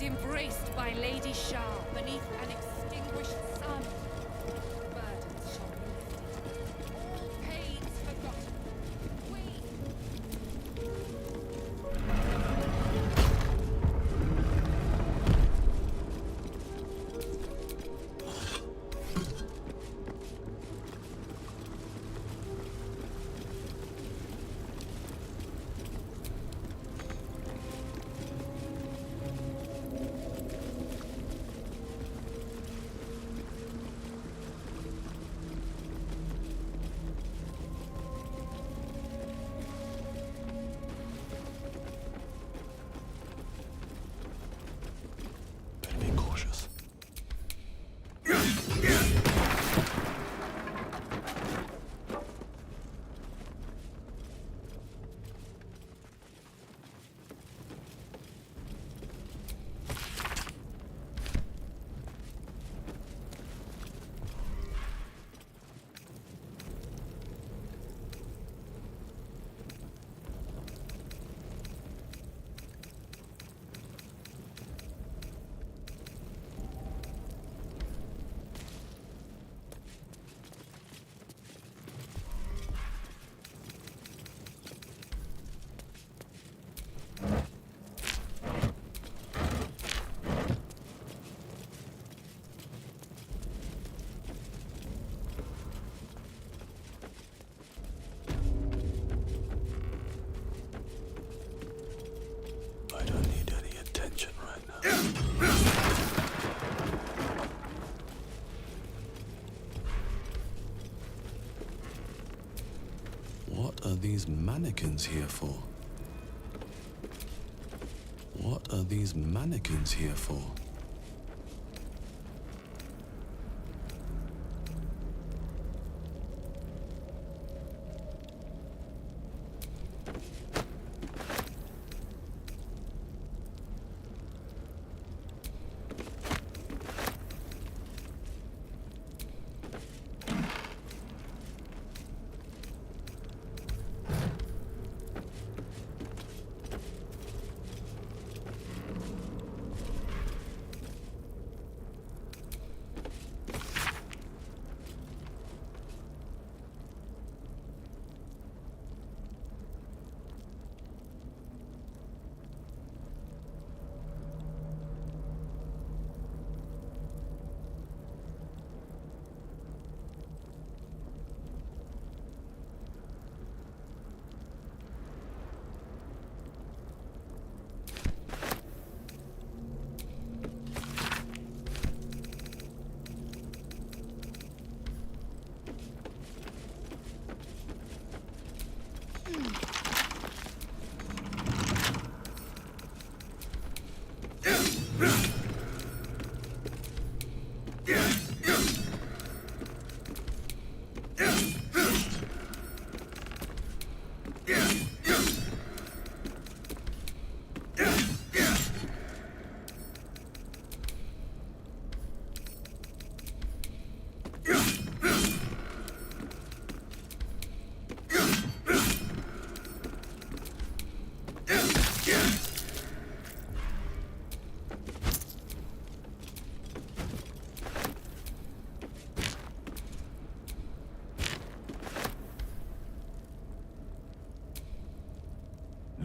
embraced by Lady Shah beneath an extinguished sun. Burdens shall be lifted, all pains forgotten. We Better be cautious. I don't need any attention right now. What are these mannequins here for? What are these mannequins here for?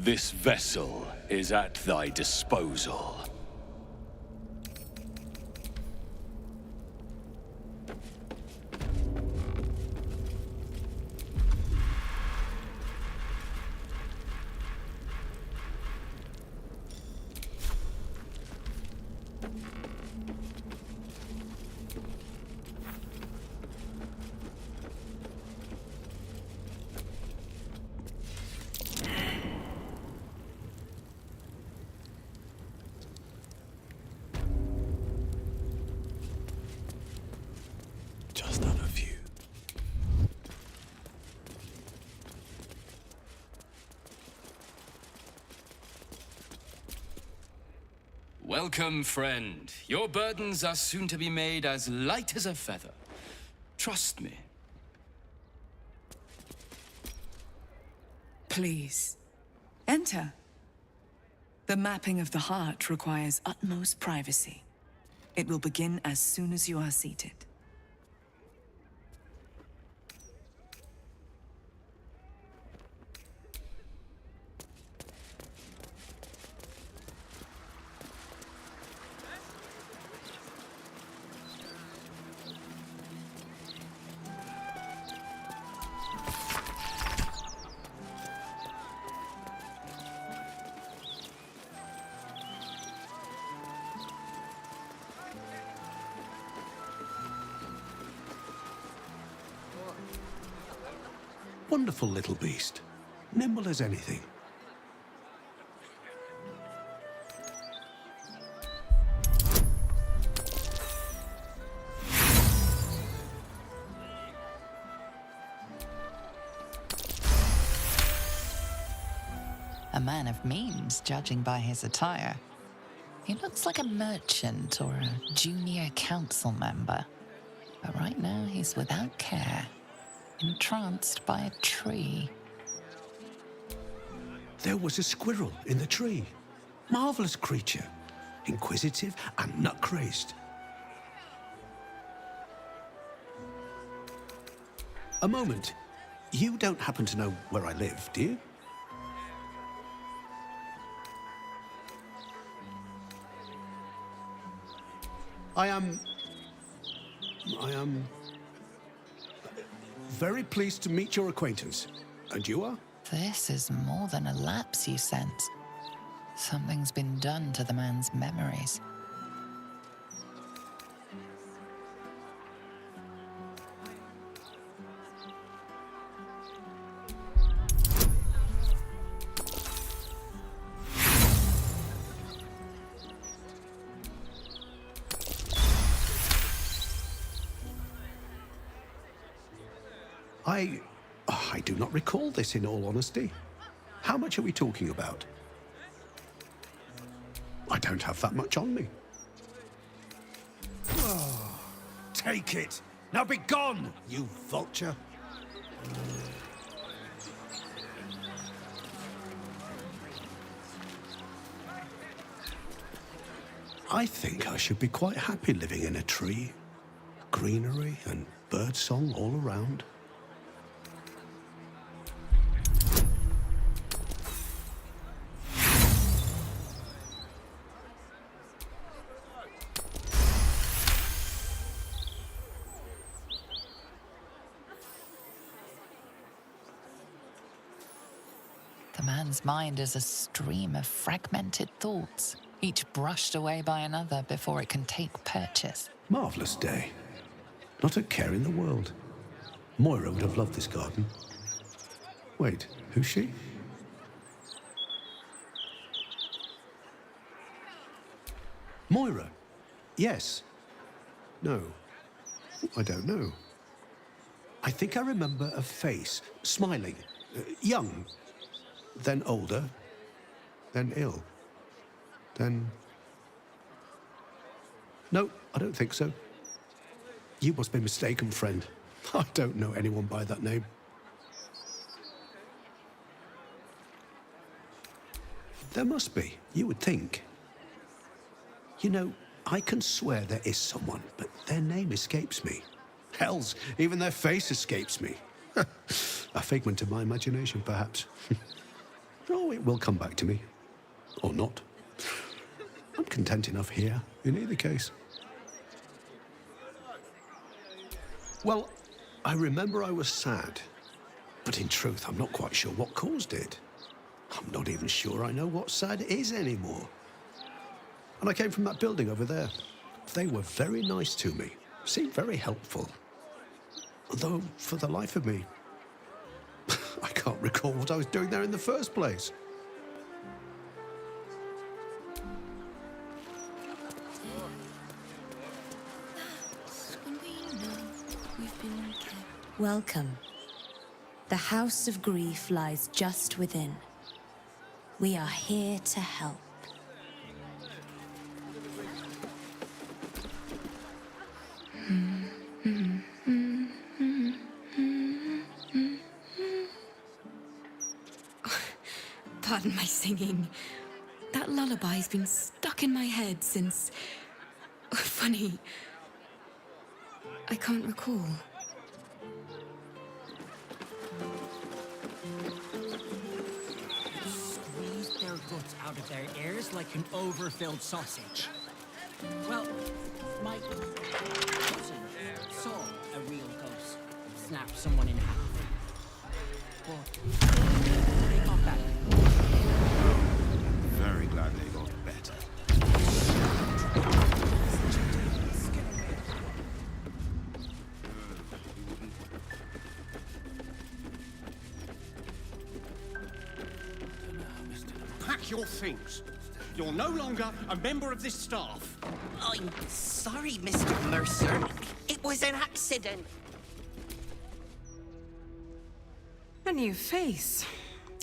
This vessel is at thy disposal. Just on a few. Welcome, friend. Your burdens are soon to be made as light as a feather. Trust me. Please, enter. The mapping of the heart requires utmost privacy. It will begin as soon as you are seated. Wonderful little beast. Nimble as anything. A man of means, judging by his attire. He looks like a merchant or a junior council member. But right now he's without care, entranced by a tree. There was a squirrel in the tree. Marvelous creature. Inquisitive and nut-crazed. A moment. You don't happen to know where I live, do you? I am very pleased to meet your acquaintance. And you are? This is more than a lapse, you sense. Something's been done to the man's memories. I do not recall this, in all honesty. How much are we talking about? I don't have that much on me. Oh, take it! Now be gone, you vulture! I think I should be quite happy living in a tree. Greenery and birdsong all around. The man's mind is a stream of fragmented thoughts, each brushed away by another before it can take purchase. Marvellous day. Not a care in the world. Moira would have loved this garden. Wait, who's she? Moira? Yes. No. I don't know. I think I remember a face, smiling, young, then older, then ill, then... No, I don't think so. You must be mistaken, friend. I don't know anyone by that name. There must be, you would think. You know, I can swear there is someone, but their name escapes me. Hells, even their face escapes me. A figment of my imagination, perhaps. Oh, it will come back to me. Or not. I'm content enough here, in either case. Well, I remember I was sad. But in truth, I'm not quite sure what caused it. I'm not even sure I know what sad is anymore. And I came from that building over there. They were very nice to me. Seemed very helpful. Though, for the life of me, I can't recall what I was doing there in the first place. Welcome. The House of Grief lies just within. We are here to help. Pardon my singing. That lullaby's been stuck in my head since... Funny. I can't recall. Squeeze their guts out of their ears like an overfilled sausage. Well, my cousin saw a real ghost snap someone in half. But they got better. Very glad they got better. Pack your things. You're no longer a member of this staff. I'm sorry, Mr. Mercer. It was an accident. A new face.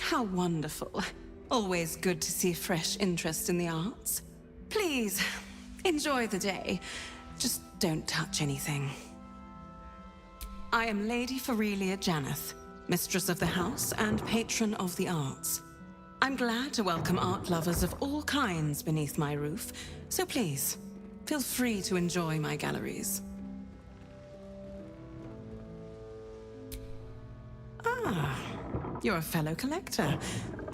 How wonderful. Always good to see fresh interest in the arts. Please, enjoy the day. Just don't touch anything. I am Lady Ferelia Janeth, mistress of the house and patron of the arts. I'm glad to welcome art lovers of all kinds beneath my roof, so please, feel free to enjoy my galleries. Ah, you're a fellow collector.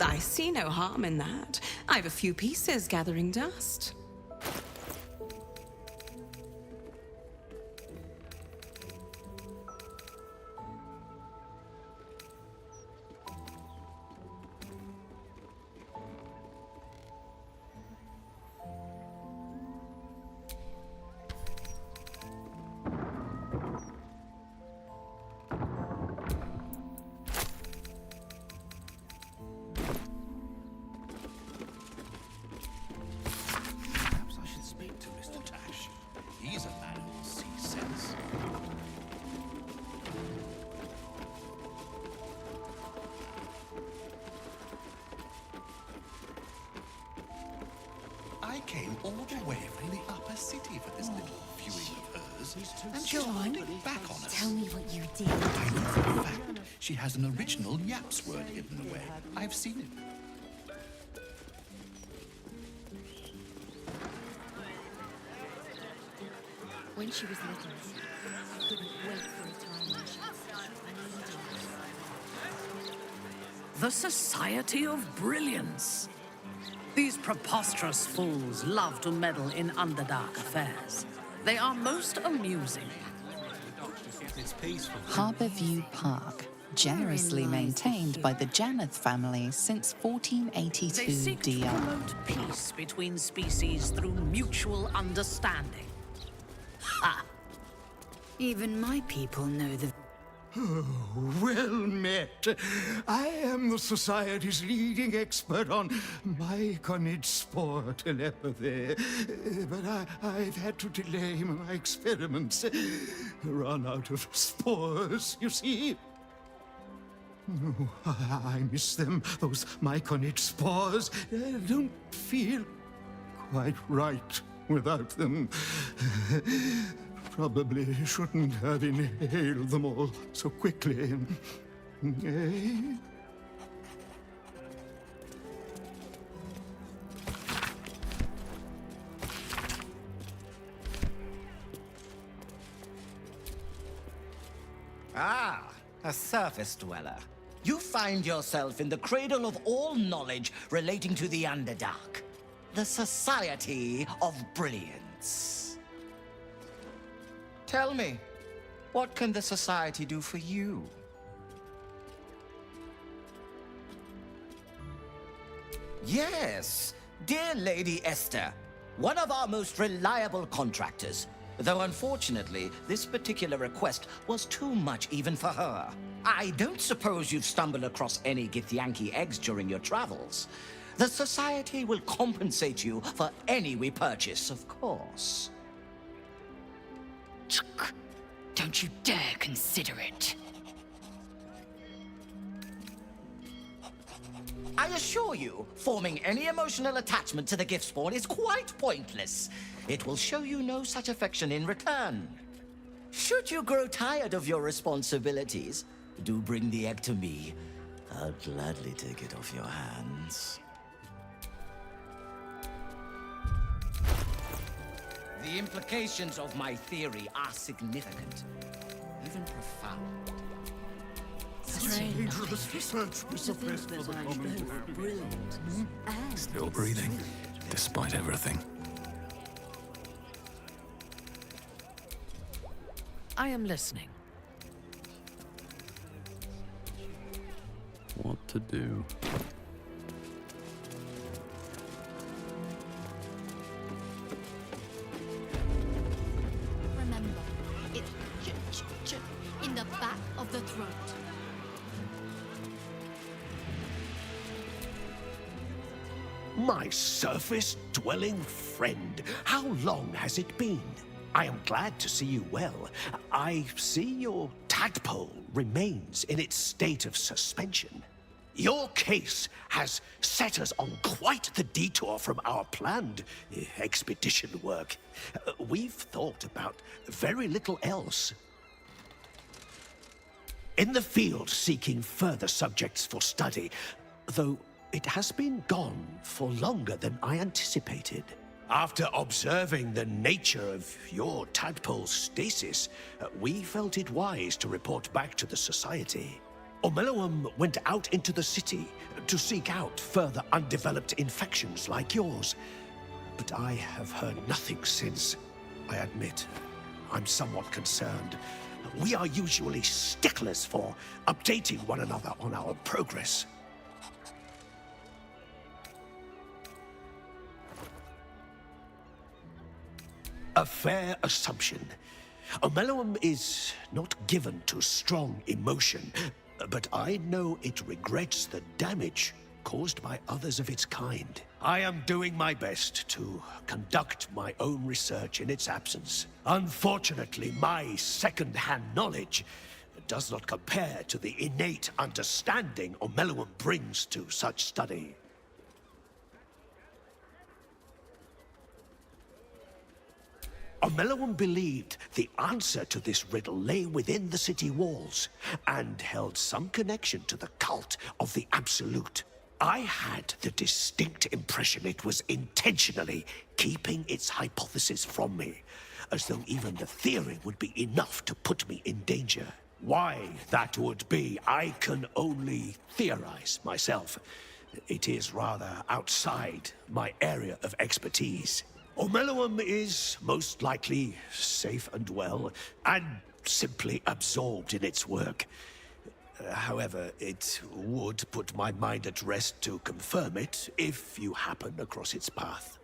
I see no harm in that. I've a few pieces gathering dust. I came all the way from the upper city for this little viewing of hers, and she's Go on. holding back on us. Tell me what you did. I know for a fact she has an original Yaps word hidden away. I've seen it. When she was little, I couldn't wait for a time when she would The Society of Brilliance. These preposterous fools love to meddle in Underdark affairs. They are most amusing. It's peaceful. Harborview Park, generously maintained by the Janeth family since They 1482 seek to DR. promote peace between species through mutual understanding. Ha! Even my people know the... Well met. I am the Society's leading expert on myconid spore telepathy. But I've had to delay my experiments. Run out of spores, you see. Oh, I miss them, those myconid spores. I don't feel quite right without them. Probably shouldn't have inhaled them all so quickly. Eh? Ah, a surface dweller. You find yourself in the cradle of all knowledge relating to the Underdark. The Society of Brilliance. Tell me, what can the Society do for you? Yes, dear Lady Esther, one of our most reliable contractors. Though unfortunately, this particular request was too much even for her. I don't suppose you've stumbled across any Githyanki eggs during your travels. The Society will compensate you for any we purchase, of course. Don't you dare consider it. I assure you, forming any emotional attachment to the gift spawn is quite pointless. It will show you no such affection in return. Should you grow tired of your responsibilities, do bring the egg to me. I'll gladly take it off your hands. The implications of my theory are significant, even profound. Still breathing, despite everything. I am listening. What to do? Remember, it's in the back of the throat. My surface-dwelling friend, how long has it been? I am glad to see you well. I see your tadpole remains in its state of suspension. Your case has set us on quite the detour from our planned expedition work. We've thought about very little else. In the field seeking further subjects for study, though it has been gone for longer than I anticipated. After observing the nature of your tadpole's stasis, we felt it wise to report back to the Society. Omeluum went out into the city to seek out further undeveloped infections like yours. But I have heard nothing since. I admit, I'm somewhat concerned. We are usually sticklers for updating one another on our progress. A fair assumption. Omeluum is not given to strong emotion, but I know it regrets the damage caused by others of its kind. I am doing my best to conduct my own research in its absence. Unfortunately, my second-hand knowledge does not compare to the innate understanding Omeluum brings to such study. Omeluum believed the answer to this riddle lay within the city walls, and held some connection to the cult of the Absolute. I had the distinct impression it was intentionally keeping its hypothesis from me, as though even the theory would be enough to put me in danger. Why that would be, I can only theorize myself. It is rather outside my area of expertise. Omeluum is most likely safe and well, and simply absorbed in its work. However, it would put my mind at rest to confirm it if you happen across its path.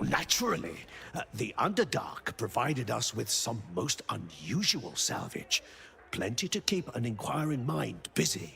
Naturally, the Underdark provided us with some most unusual salvage. Plenty to keep an inquiring mind busy.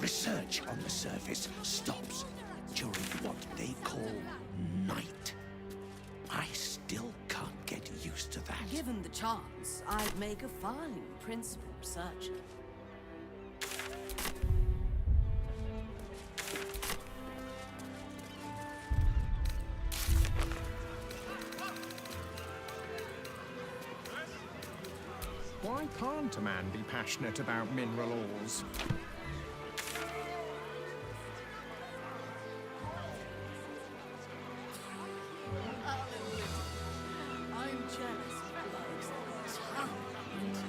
Research on the surface stops during what they call night. I still thanks to that. Given the chance, I'd make a fine principal researcher. Why can't a man be passionate about mineral ores? I'm jealous of blokes that are talented.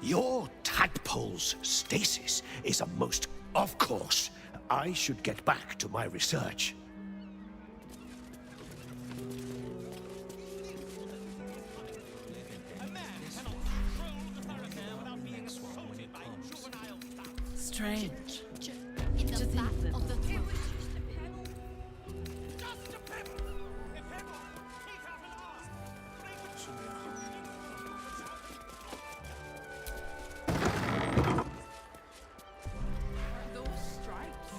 Your tadpole's stasis is a most... Of course, I should get back to my research. Strange. In the back of the throat. Those stripes.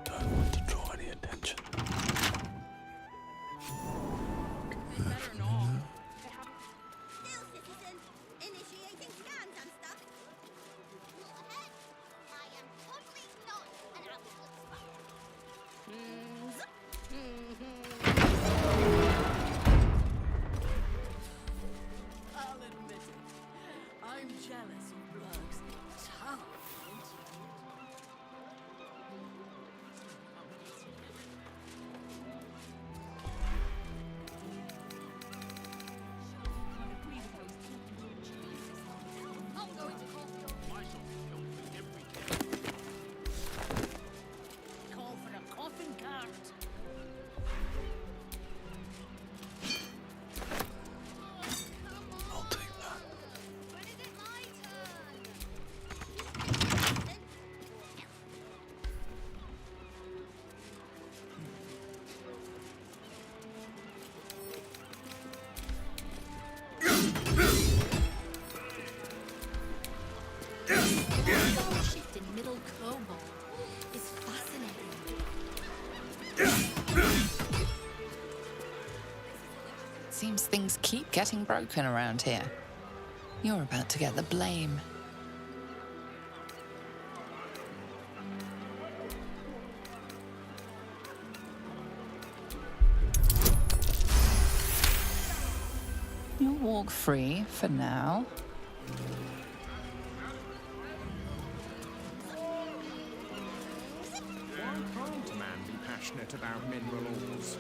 Don't want to draw any attention. Initiating scans and stuff. Not ahead. I am totally not an absolute I'll admit it. I'm jealous of blokes that are talented. I'm going to call Call for the coffin cart. I'll take that. shift in middle cobalt is fascinating. Seems things keep getting broken around here. You're about to get the blame. You'll walk free for now. Why can't a man be passionate about mineral ores?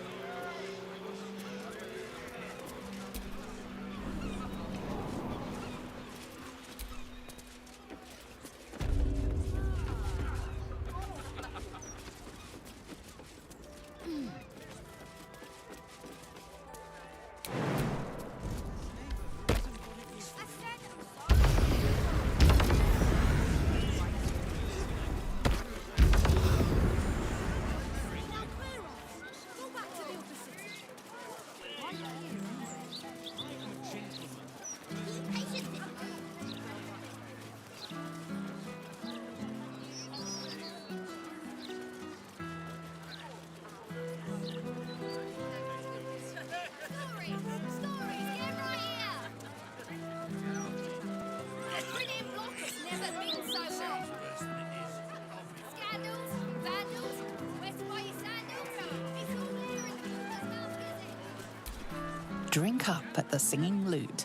Drink up at the Singing Lute.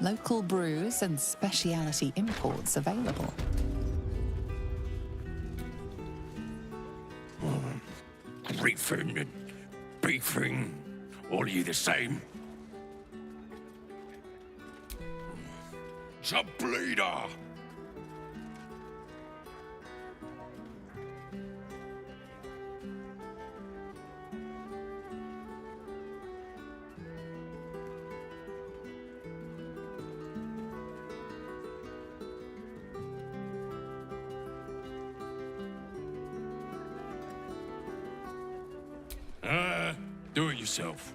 Local brews and specialty imports available. Griefing and beefing, all you the same. The bleeder! Do it yourself.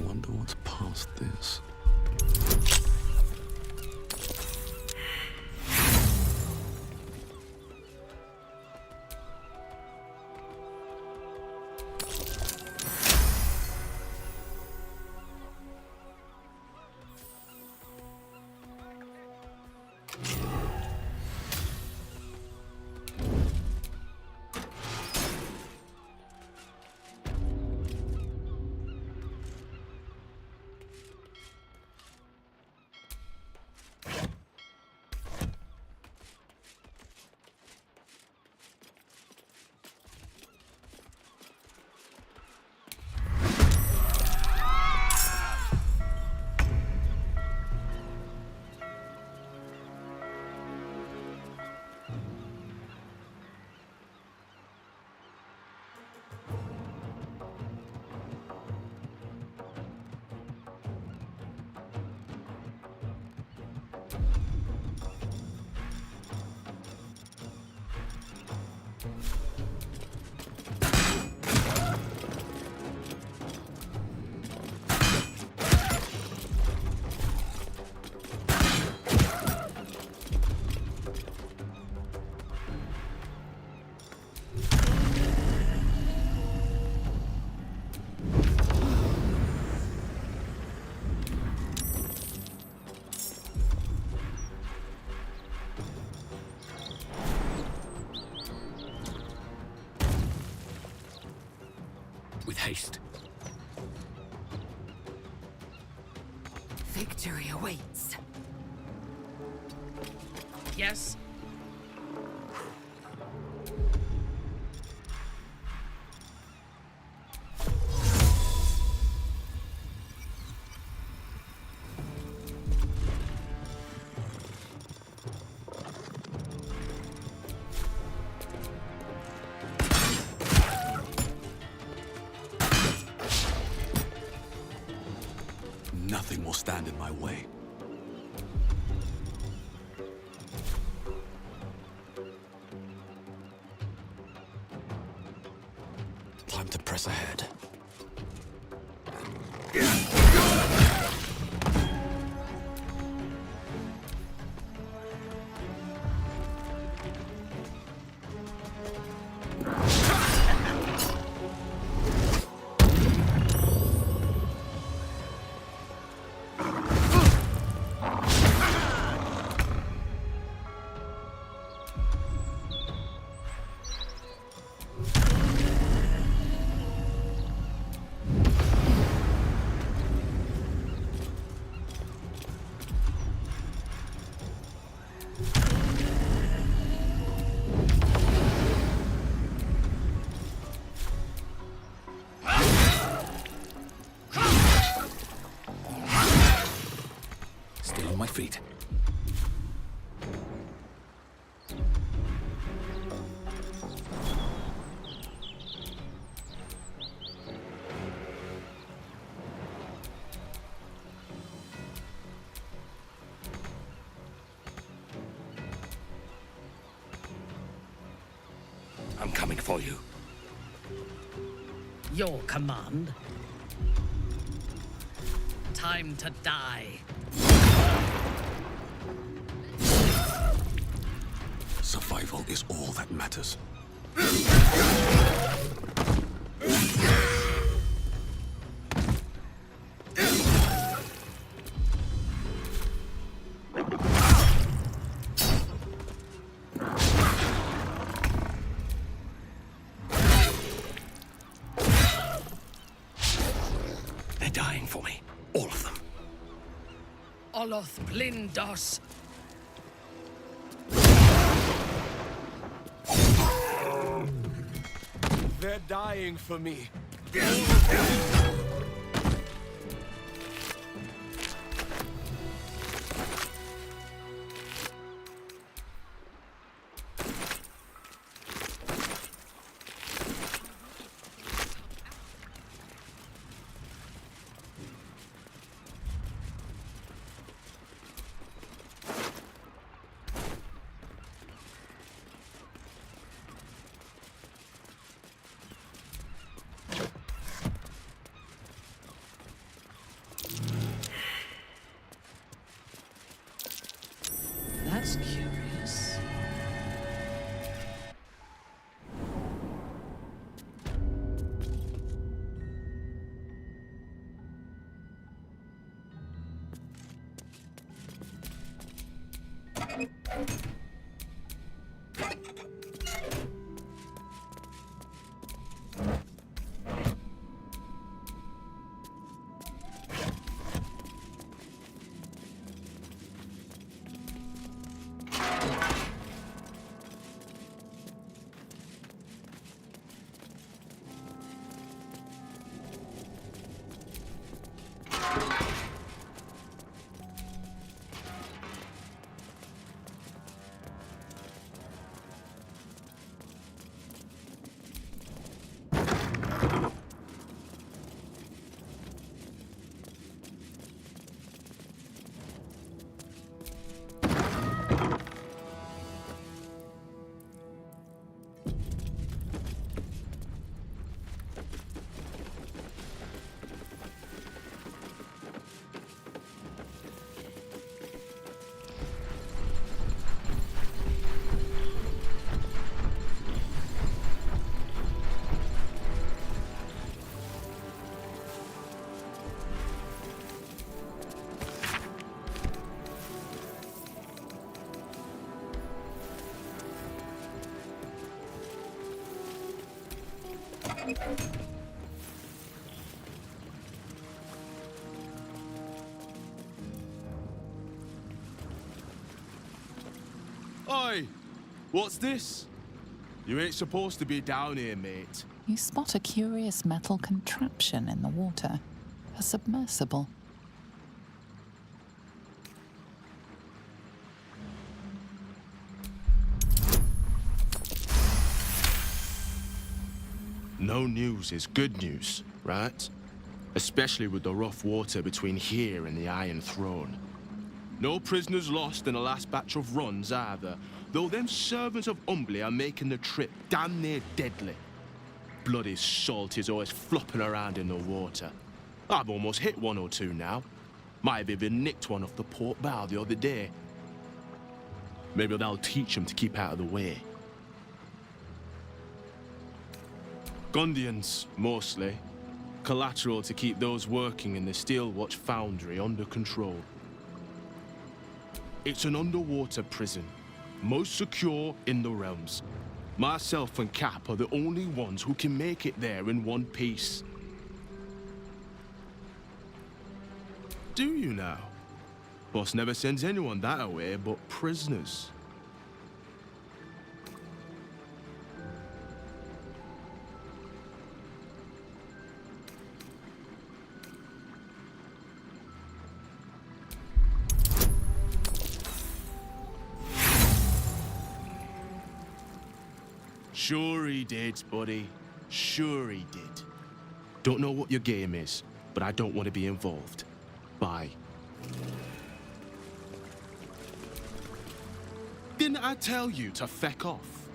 Wonder what's past this. With haste. Victory awaits. Yes? Nothing will stand in my way. Time to press ahead. My feet. I'm coming for you. Your command. Time to die. Survival is all that matters. They're dying for me. All of them. Oloth Blindos. They're dying for me. That's curious. Oi! What's this? You ain't supposed to be down here, mate. You spot a curious metal contraption in the water. A submersible. No news is good news, right? Especially with the rough water between here and the Iron Throne. No prisoners lost in the last batch of runs either, though them servants of Umbly are making the trip damn near deadly. Bloody salt is always flopping around in the water. I've almost hit one or two now. Might have even nicked one off the port bow the other day. Maybe that'll teach them to keep out of the way. Gundians, mostly. Collateral to keep those working in the Steelwatch foundry under control. It's an underwater prison, most secure in the realms. Myself and Cap are the only ones who can make it there in one piece. Do you now? Boss never sends anyone that away but prisoners. Sure he did, buddy. Sure he did. Don't know what your game is, but I don't want to be involved. Bye. Didn't I tell you to feck off?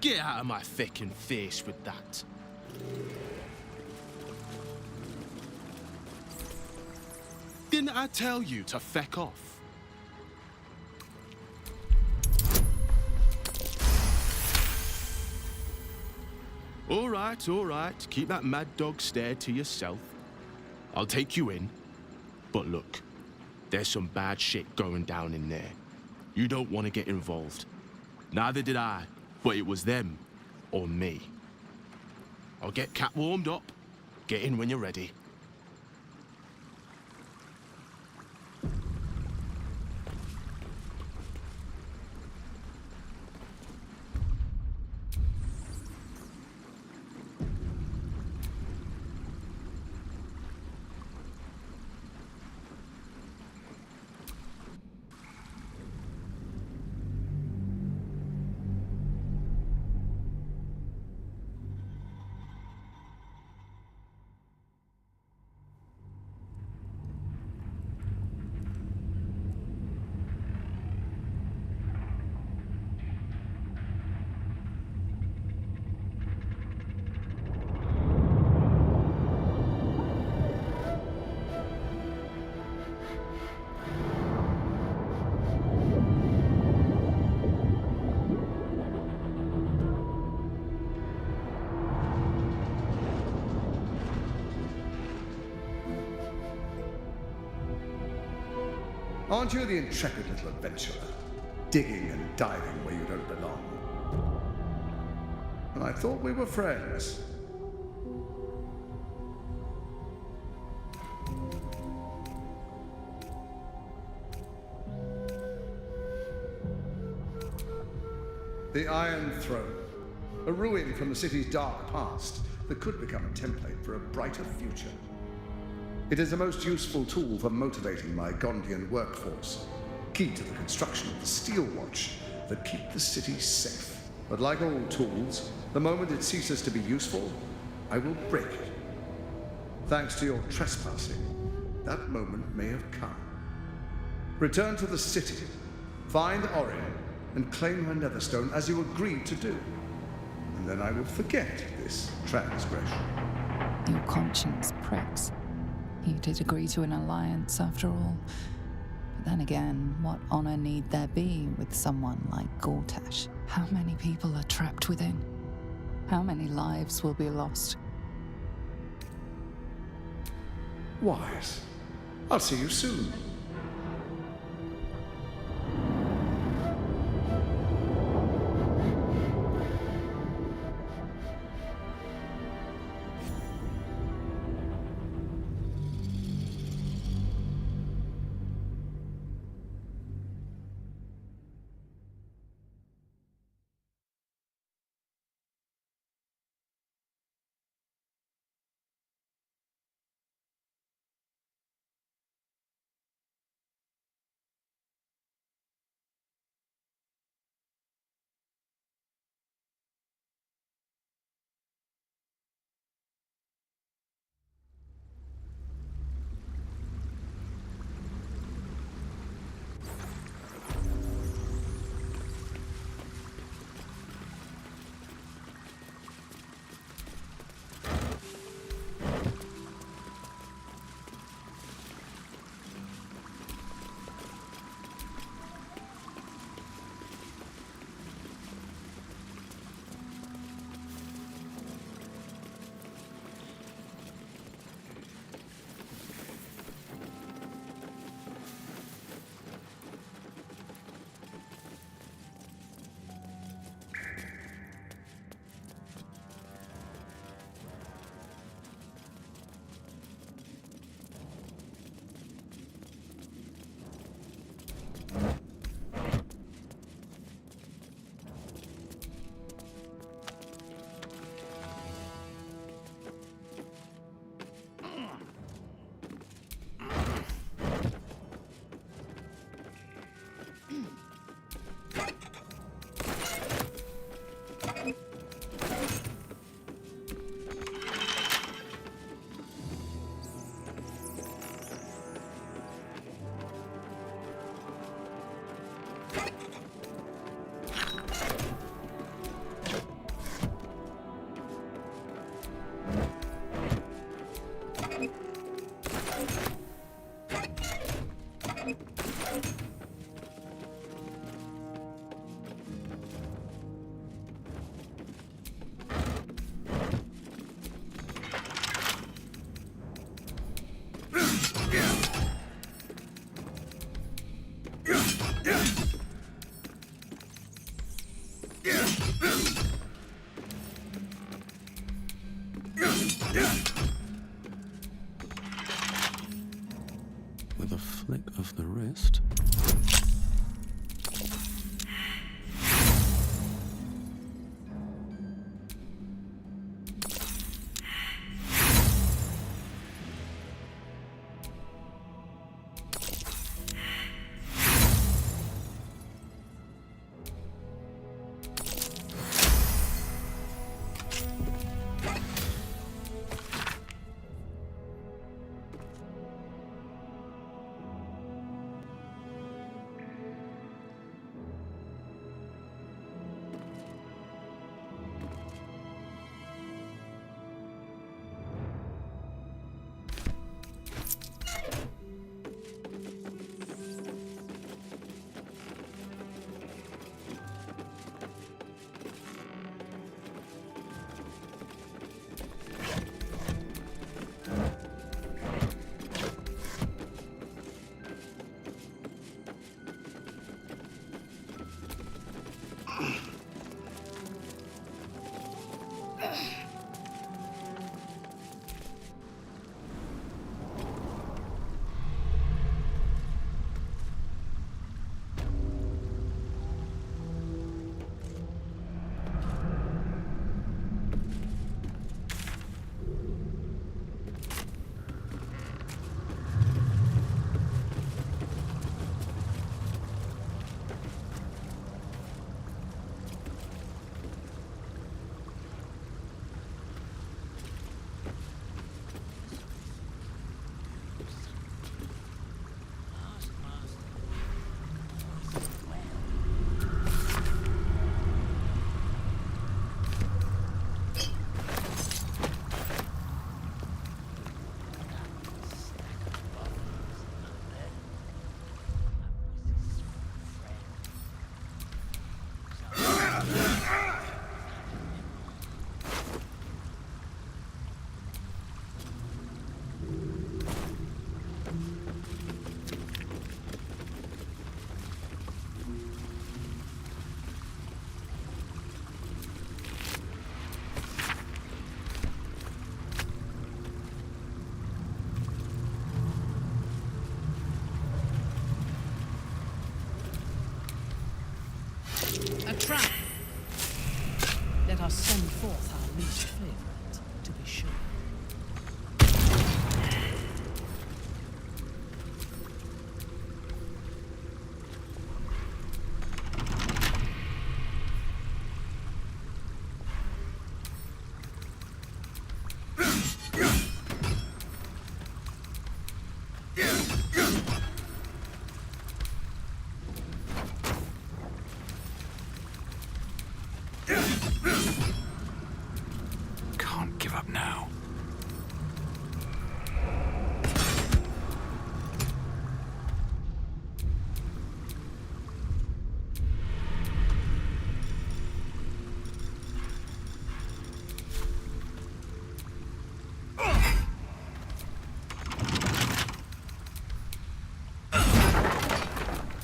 Get out of my feckin' face with that. Didn't I tell you to feck off? All right. Keep that mad dog stare to yourself. I'll take you in. But look, there's some bad shit going down in there. You don't want to get involved. Neither did I, but it was them or me. I'll get Cat warmed up. Get in when you're ready. Aren't you the intrepid little adventurer, digging and diving where you don't belong? And I thought we were friends. The Iron Throne, a ruin from the city's dark past that could become a template for a brighter future. It is a most useful tool for motivating my Gondian workforce, key to the construction of the steel watch that keep the city safe. But like all tools, the moment it ceases to be useful, I will break it. Thanks to your trespassing, that moment may have come. Return to the city, find Orin, and claim her Netherstone as you agreed to do. And then I will forget this transgression. Your conscience pricks. You did agree to an alliance after all. But then again, what honor need there be with someone like Gortash? How many people are trapped within? How many lives will be lost? Wise. I'll see you soon. With a flick of the wrist. A trap. Let us send forth our least favorite, to be sure. Can't give up now.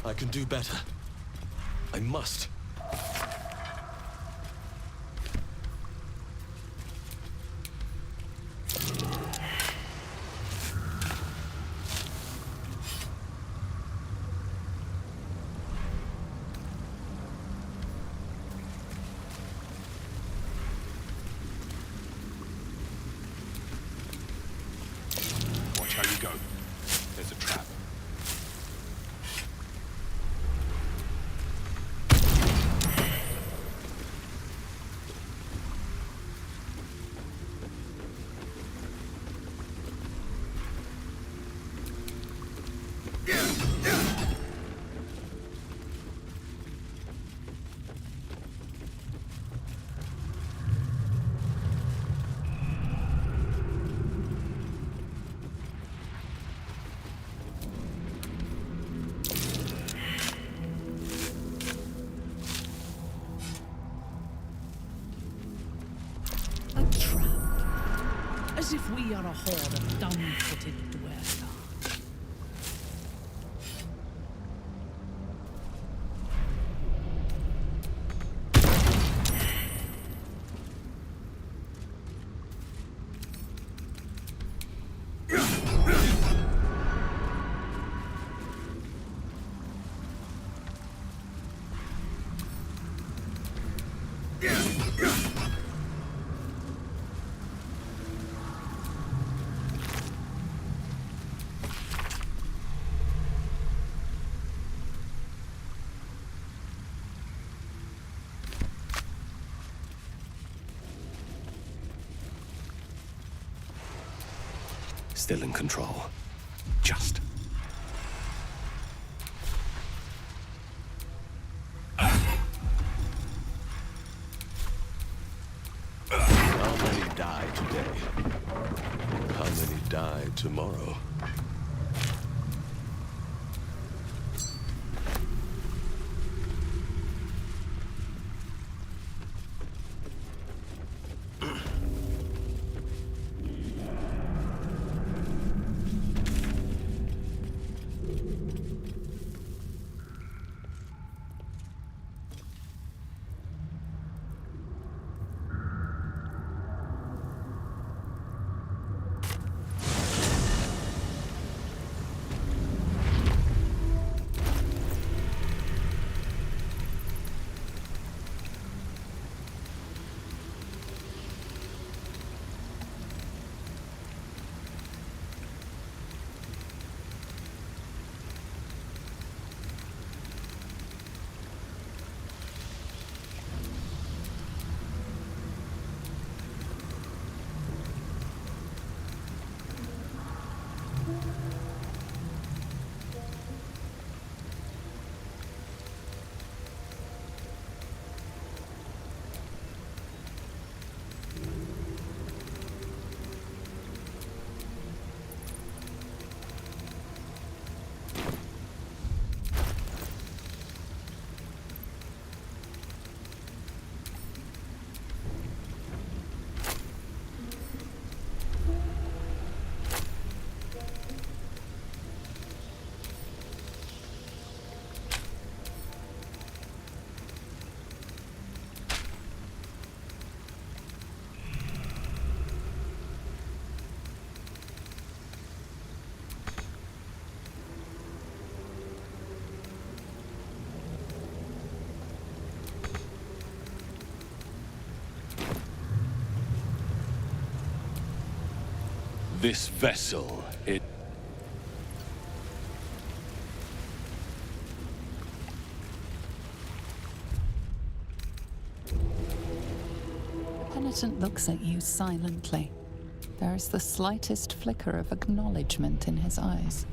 I can do better. I must. Watch how you go. There's a trap. A trap. As if we are a horde of dumb-footed dwarves. Still in control. Just. How many die today? How many die tomorrow? This vessel, it... Penitent looks at you silently. There is the slightest flicker of acknowledgement in his eyes.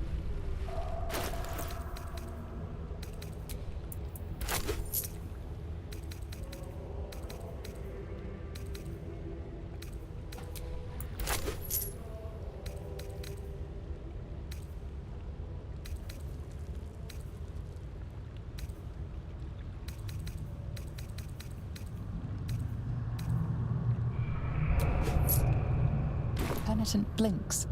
Penitent blinks.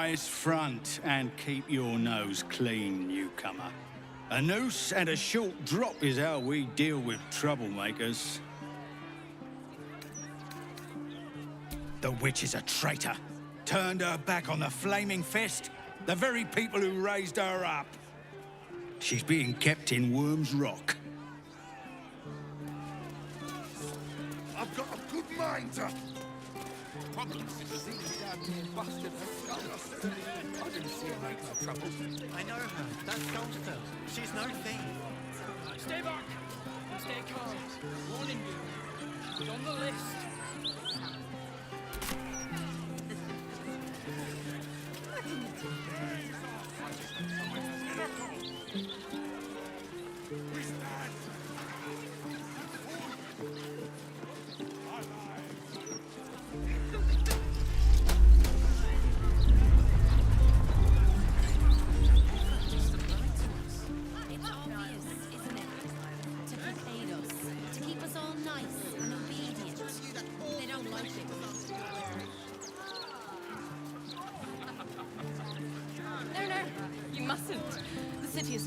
nice front, and keep your nose clean, newcomer. A noose and a short drop is how we deal with troublemakers. The witch is a traitor. Turned her back on the Flaming Fist, the very people who raised her up. She's being kept in Worm's Rock. I've got a good mind to... Problems is these damn bastard has I didn't see her make no trouble. I know her. That's Goldfield. She's no thief. Stay back and stay calm. Warning you. She's on the list.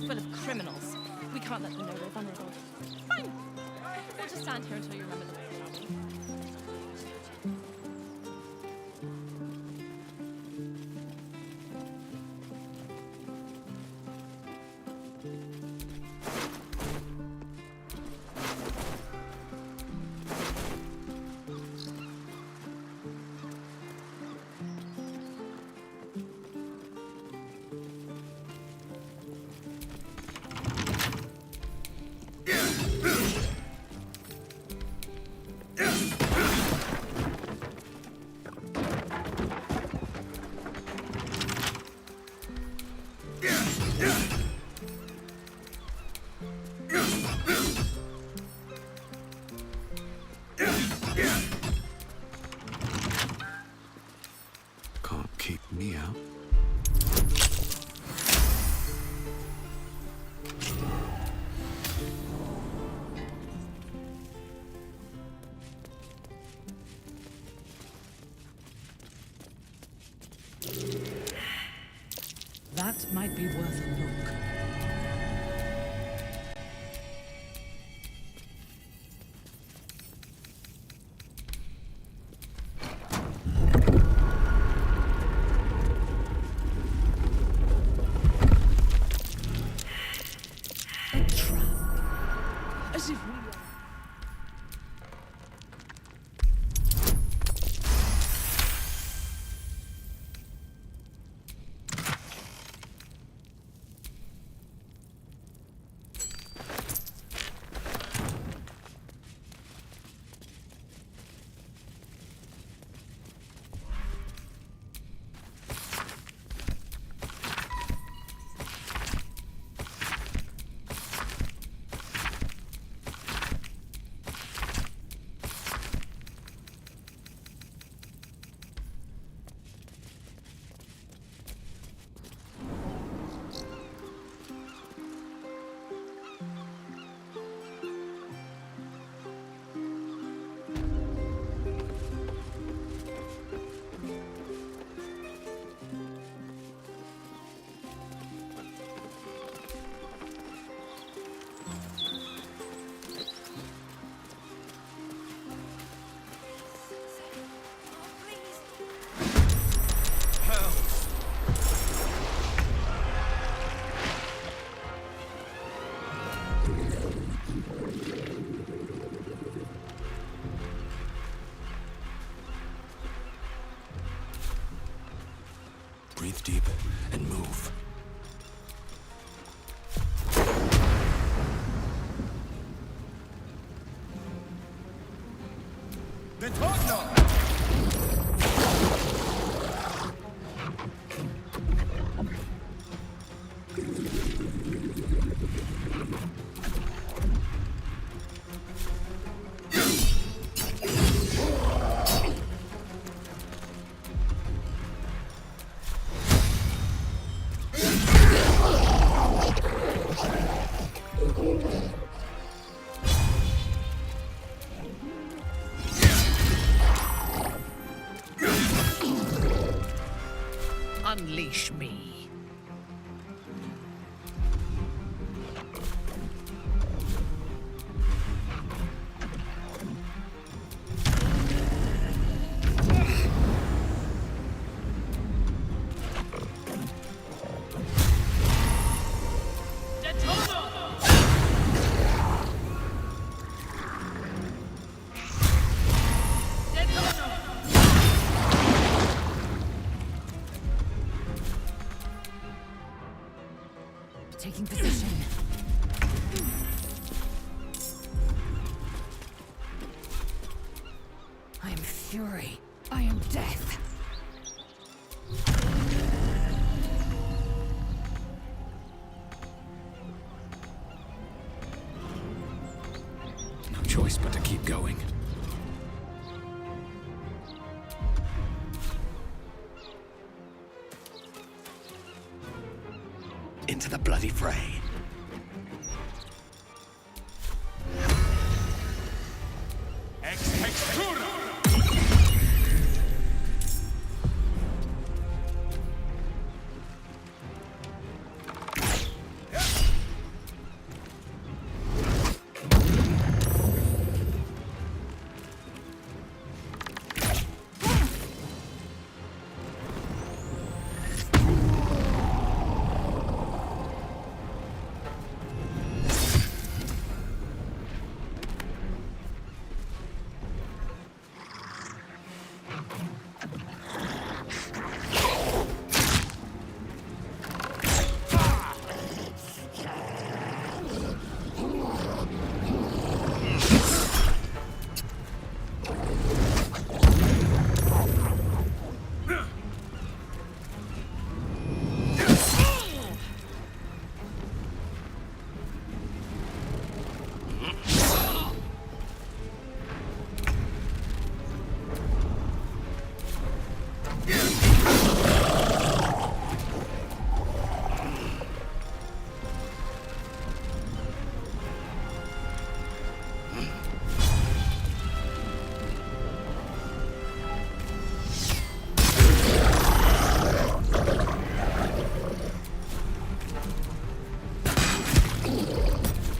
Full of criminals. We can't let them know we're vulnerable. Fine. We'll just stand here until you remember the way, shall we? Can't keep me out. That might be worth a look. A trap. As if we are... Breathe deep and move. Then talk now! Taking position. I am fury. I am death. No choice but to keep going. Into the bloody fray.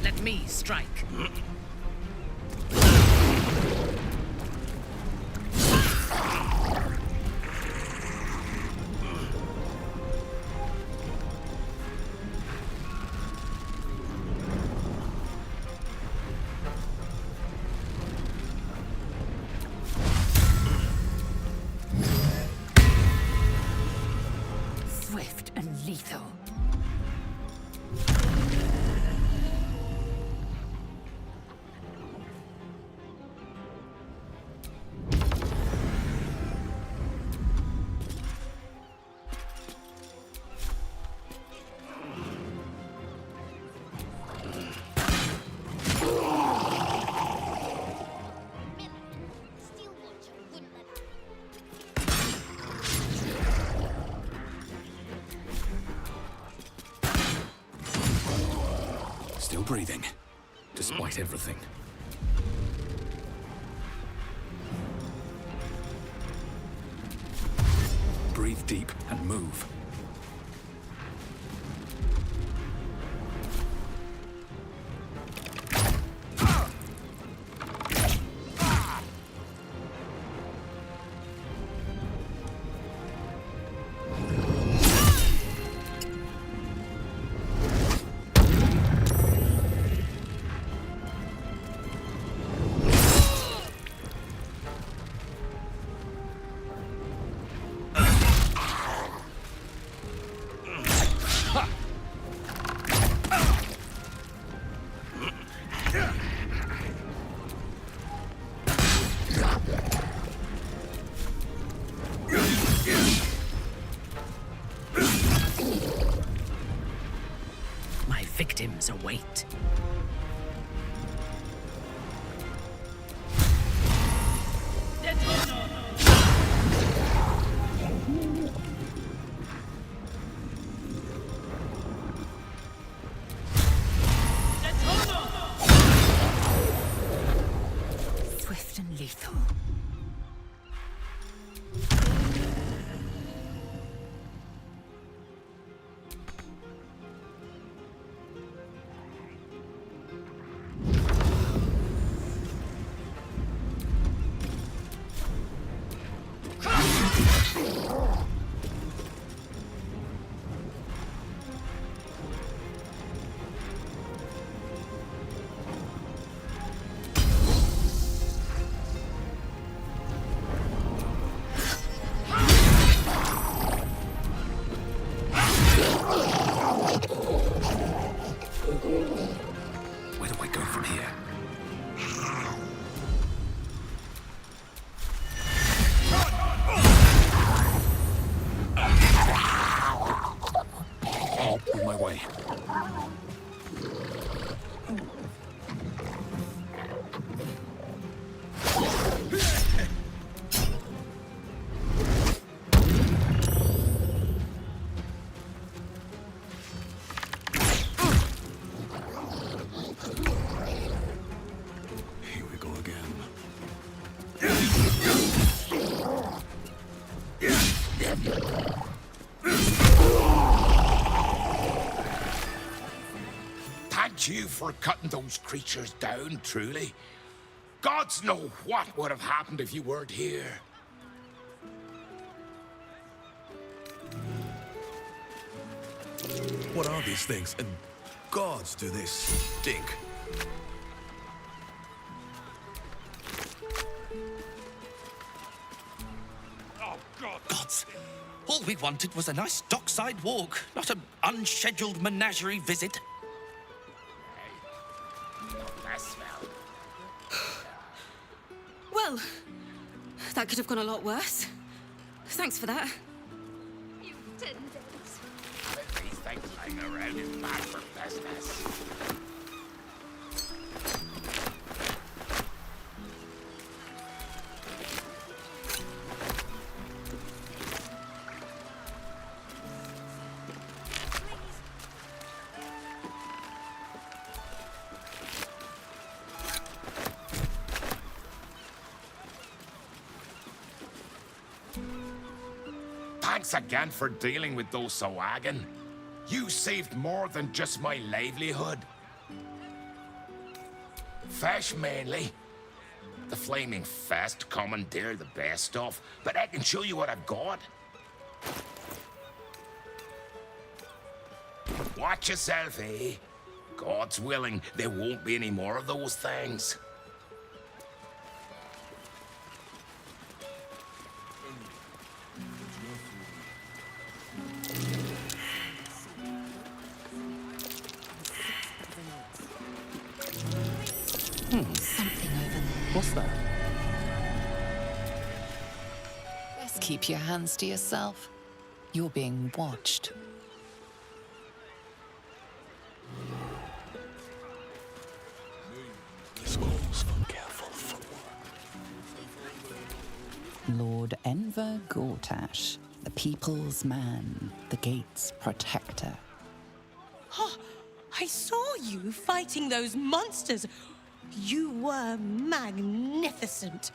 Let me strike. Swift and lethal. Still breathing, despite everything. Breathe deep and move. My victims await. Swift and lethal. way. Here we go again. Thank you for cutting those creatures down, truly. Gods know what would have happened if you weren't here. What are these things? And gods, do they stink? Oh, God. Gods, all we wanted was a nice dockside walk, not an unscheduled menagerie visit. That smell. Well, that could have gone a lot worse. Thanks for that. You 10 days. These things lying around is bad for business. Thanks again for dealing with those Sawagan. You saved more than just my livelihood. Fish mainly. The Flaming Fest commandeer the best stuff, but I can show you what I've got. Watch yourself, eh? God's willing, there won't be any more of those things. Something over there. What's that? Best keep your hands to yourself. You're being watched. This calls for careful footwork. Lord Enver Gortash, the people's man, the gate's protector. Oh, I saw you fighting those monsters. You were magnificent,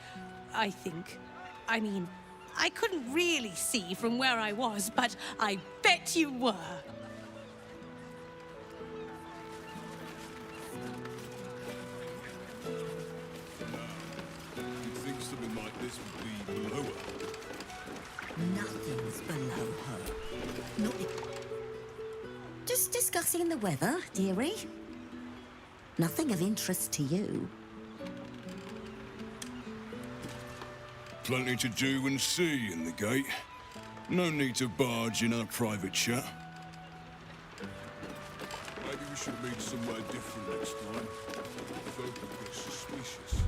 I think. I mean, I couldn't really see from where I was, but I bet you were. You'd think something like this would be below her. Nothing's below her. Not just discussing the weather, dearie. Nothing of interest to you. Plenty to do and see in the gate. No need to barge in our private chat. Maybe we should meet somewhere different next time. Folk will get suspicious.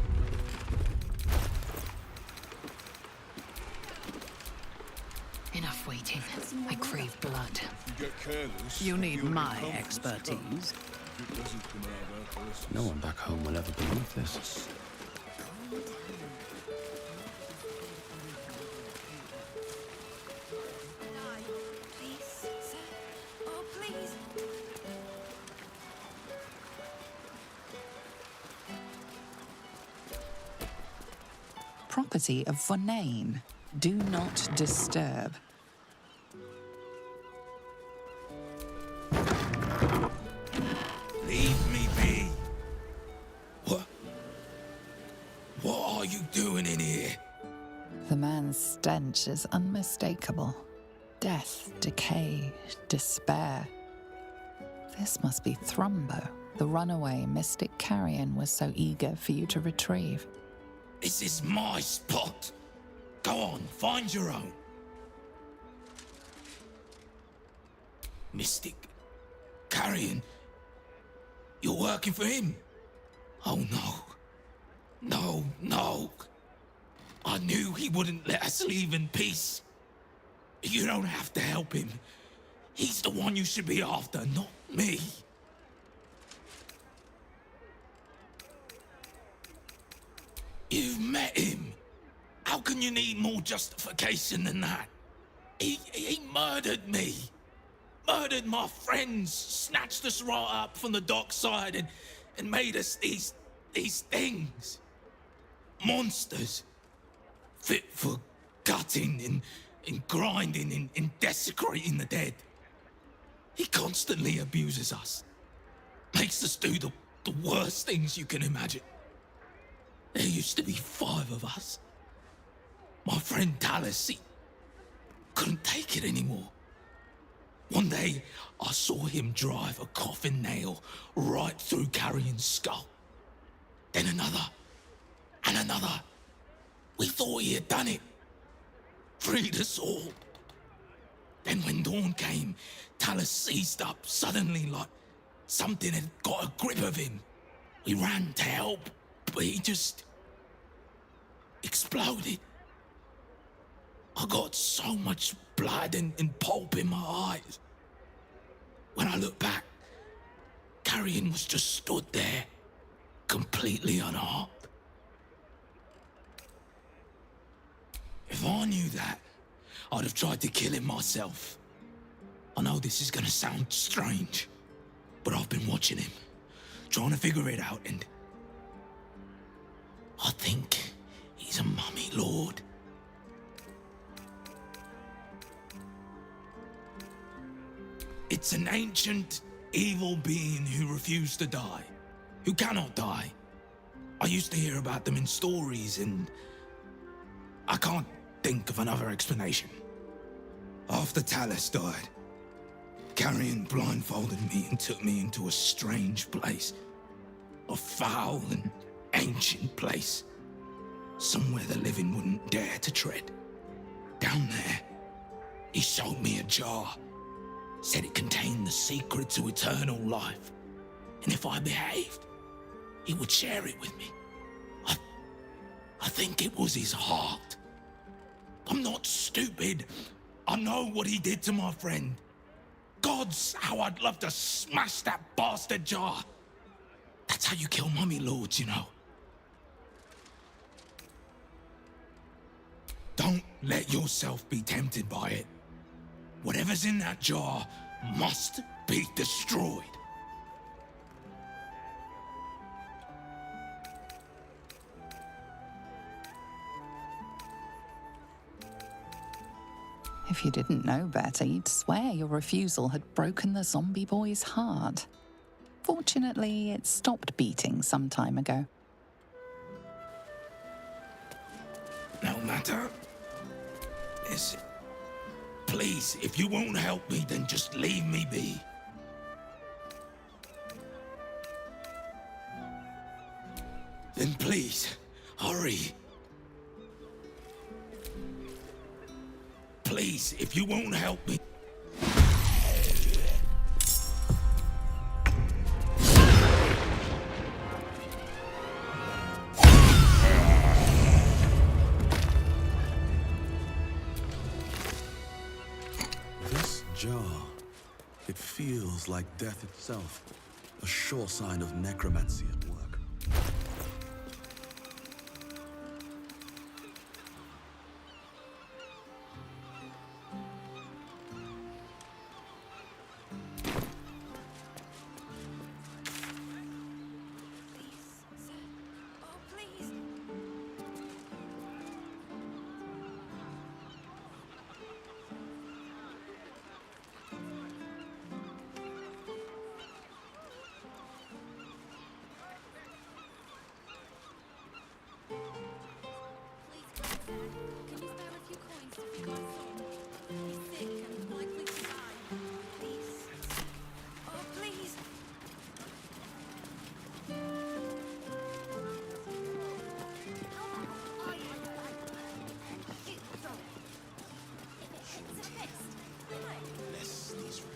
Enough waiting. I crave blood. If you get careless, You need you'll my be expertise. If it doesn't come out of our purses. No one back home will ever believe this. Please, sir. Oh, please. Property of Vonane. Do not disturb. Leave me be. What are you doing in here? The man's stench is unmistakable. Death, decay, despair. This must be Thrumbo, the runaway mystic carrion was so eager for you to retrieve. This is my spot. Go on, find your own. Mystic Carrion, you're working for him? Oh no. No, no. I knew he wouldn't let us leave in peace. You don't have to help him. He's the one you should be after, not me. You've met him. How can you need more justification than that? He murdered me. Murdered my friends, snatched us right up from the dockside and made us these things. Monsters. Fit for gutting and grinding and desecrating the dead. He constantly abuses us. Makes us do the worst things you can imagine. There used to be 5 of us. My friend Talus, he couldn't take it anymore. One day, I saw him drive a coffin nail right through Carrion's skull. Then another, and another. We thought he had done it. Freed us all. Then when dawn came, Talus seized up suddenly like something had got a grip of him. We ran to help, but he just exploded. I got so much blood and pulp in my eyes. When I look back, Carrion was just stood there, completely unharmed. If I knew that, I'd have tried to kill him myself. I know this is gonna sound strange, but I've been watching him, trying to figure it out, and I think he's a mummy lord. It's an ancient, evil being who refused to die, who cannot die. I used to hear about them in stories, and I can't think of another explanation. After Talus died, Carrion blindfolded me and took me into a strange place. A foul and ancient place. Somewhere the living wouldn't dare to tread. Down there, he showed me a jar. Said it contained the secret to eternal life. And if I behaved, he would share it with me. I think it was his heart. I'm not stupid. I know what he did to my friend. Gods, how I'd love to smash that bastard jar. That's how you kill mummy lords, you know. Don't let yourself be tempted by it. Whatever's in that jar must be destroyed. If you didn't know better, you'd swear your refusal had broken the zombie boy's heart. Fortunately, it stopped beating some time ago. No matter. Is it? Please, if you won't help me, then just leave me be. Then please, hurry. Please, if you won't help me. This jar, it feels like death itself, a sure sign of necromancy at work.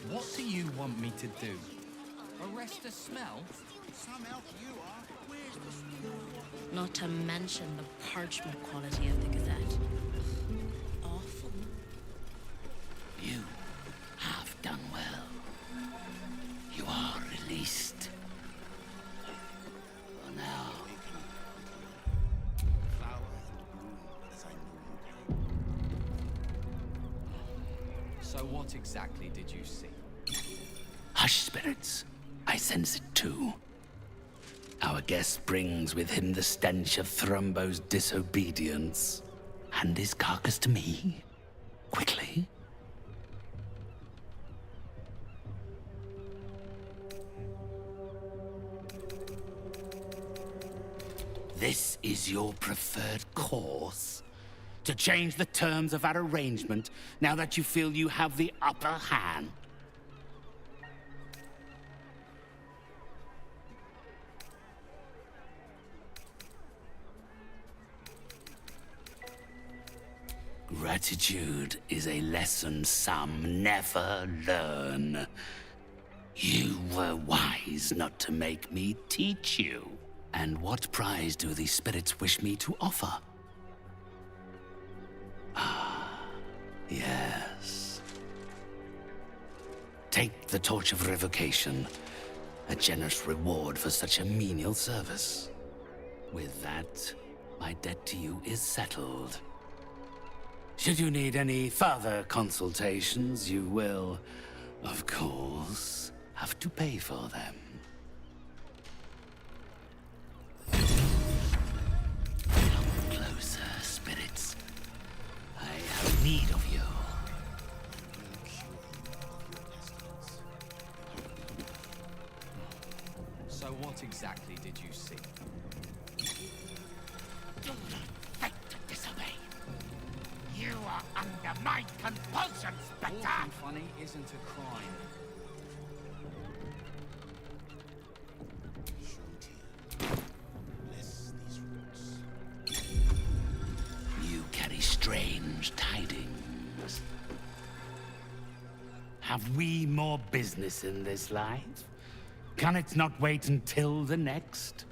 What do you want me to do? Arrest a smell? Some elf you are. Where's the steal? Not to mention the parchment quality of the Gazette. Awful. You have done what exactly did you see? Hush, spirits. I sense it too. Our guest brings with him the stench of Thrumbo's disobedience. Hand his carcass to me. Quickly. This is your preferred course? To change the terms of our arrangement now that you feel you have the upper hand? Gratitude is a lesson some never learn. You were wise not to make me teach you. And what prize do these spirits wish me to offer? Ah, yes. Take the Torch of Revocation, a generous reward for such a menial service. With that, my debt to you is settled. Should you need any further consultations, you will, of course, have to pay for them. Come closer, spirits. I have need of you. So what exactly did you see? Do not fight to disobey. You are under my compulsion, Spectre! Walking funny isn't a crime. You carry strange tidings. Have we more business in this life? Can it not wait until the next?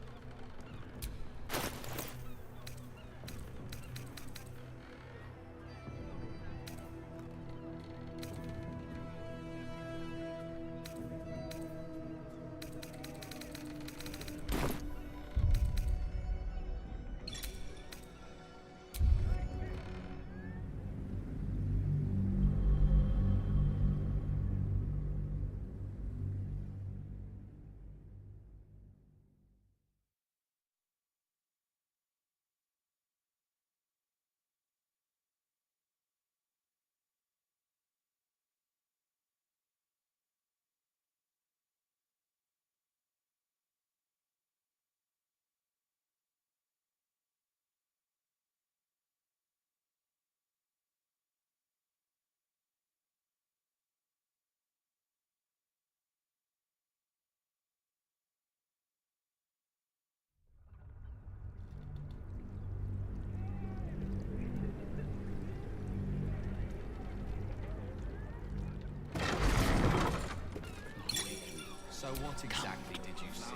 So what exactly did you see?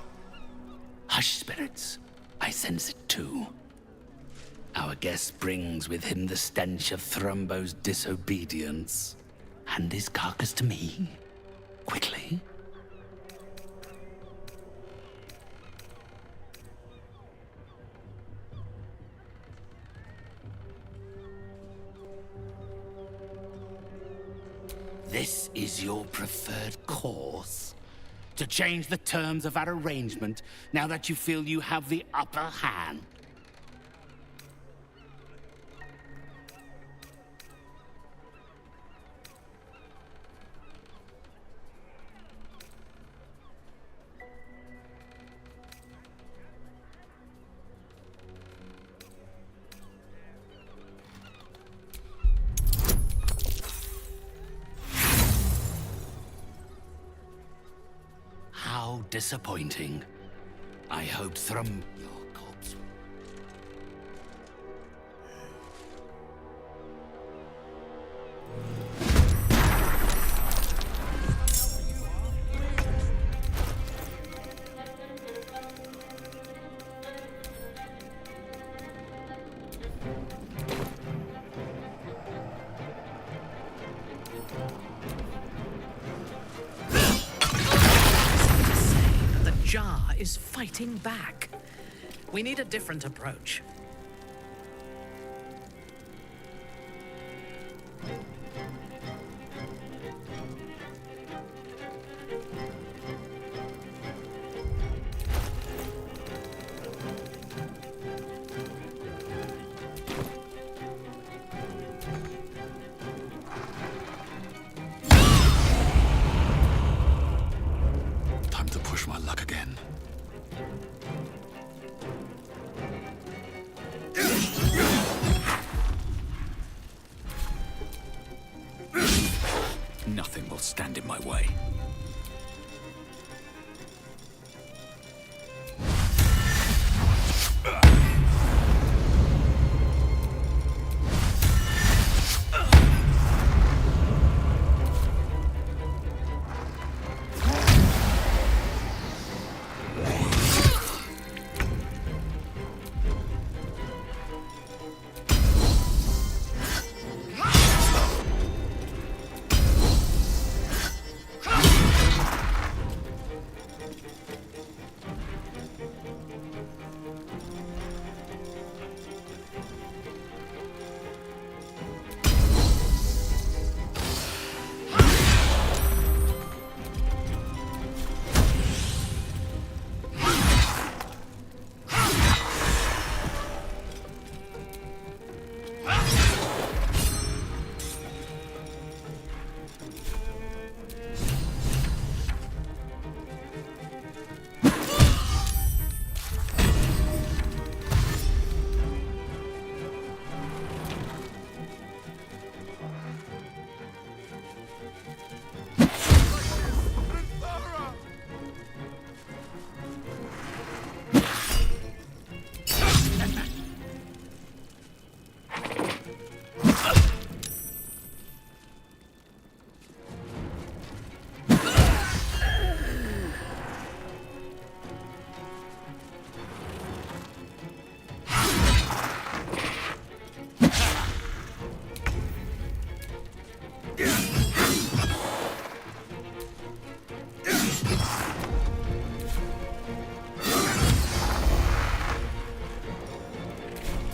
Hush, spirits. I sense it too. Our guest brings with him the stench of Thrumbo's disobedience. Hand his carcass to me. Quickly. This is your preferred course? To change the terms of our arrangement now that you feel you have the upper hand? How disappointing. I hoped Thrum... Your corpse... The jar is fighting back. We need a different approach. luck again. Nothing will stand in my way.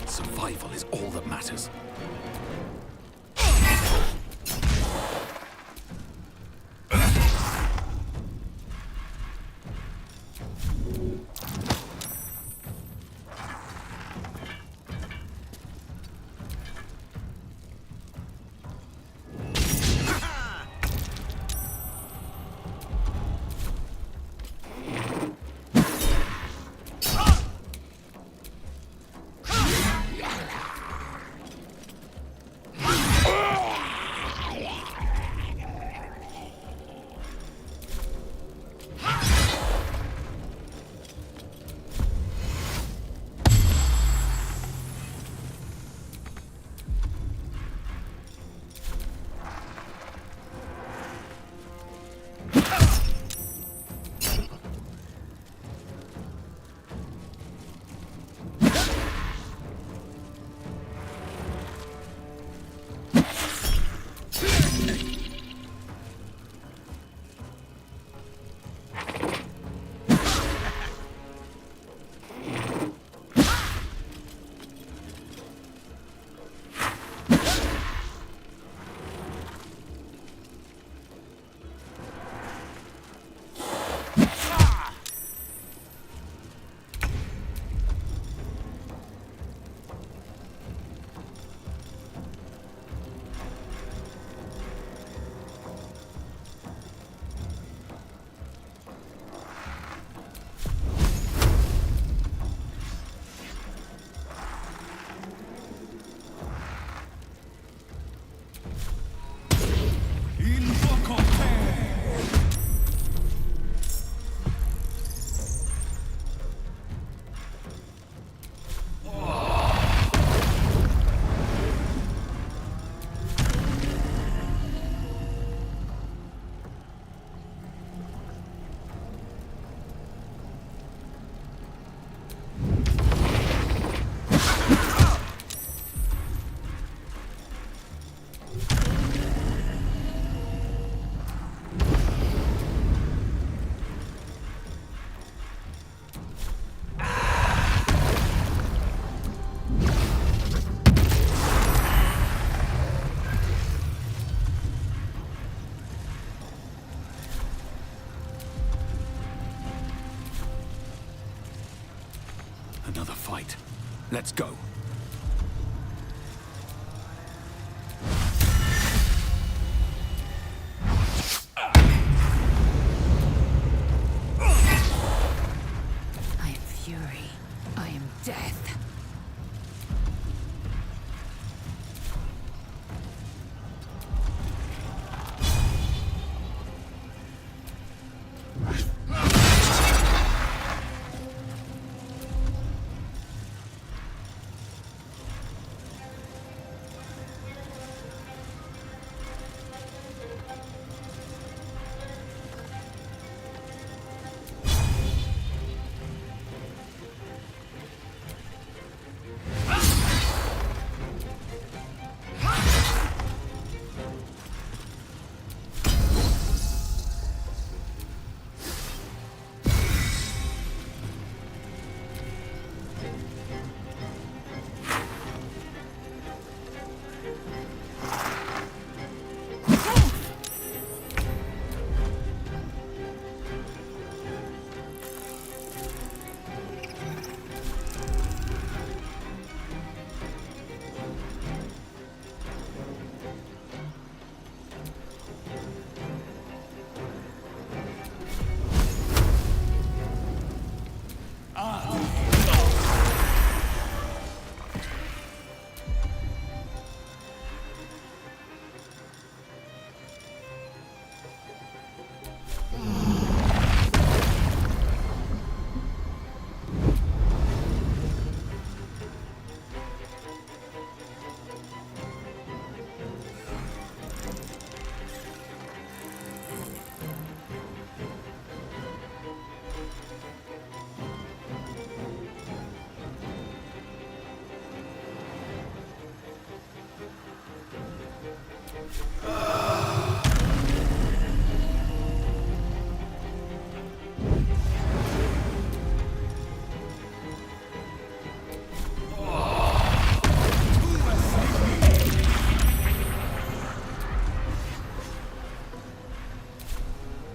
Survival is all that matters. Another fight. Let's go.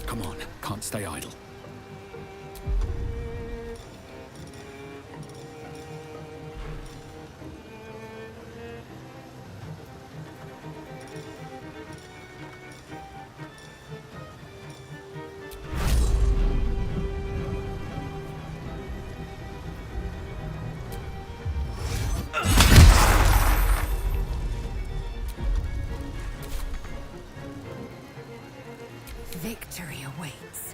Come on, can't stay idle. Victory awaits.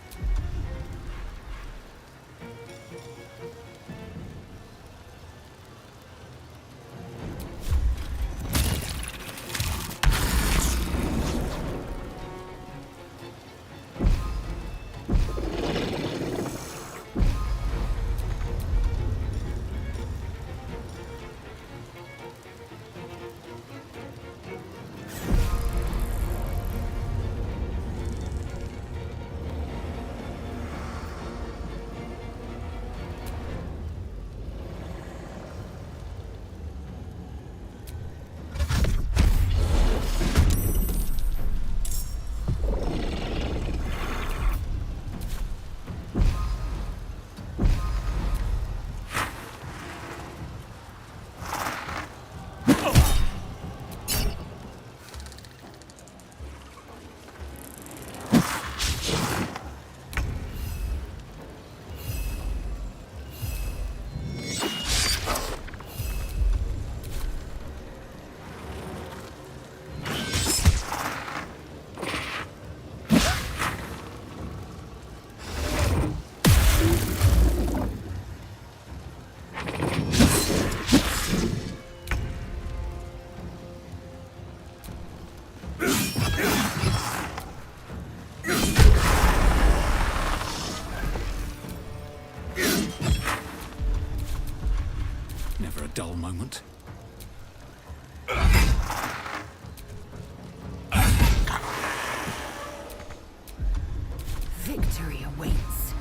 Never a dull moment. Victory awaits.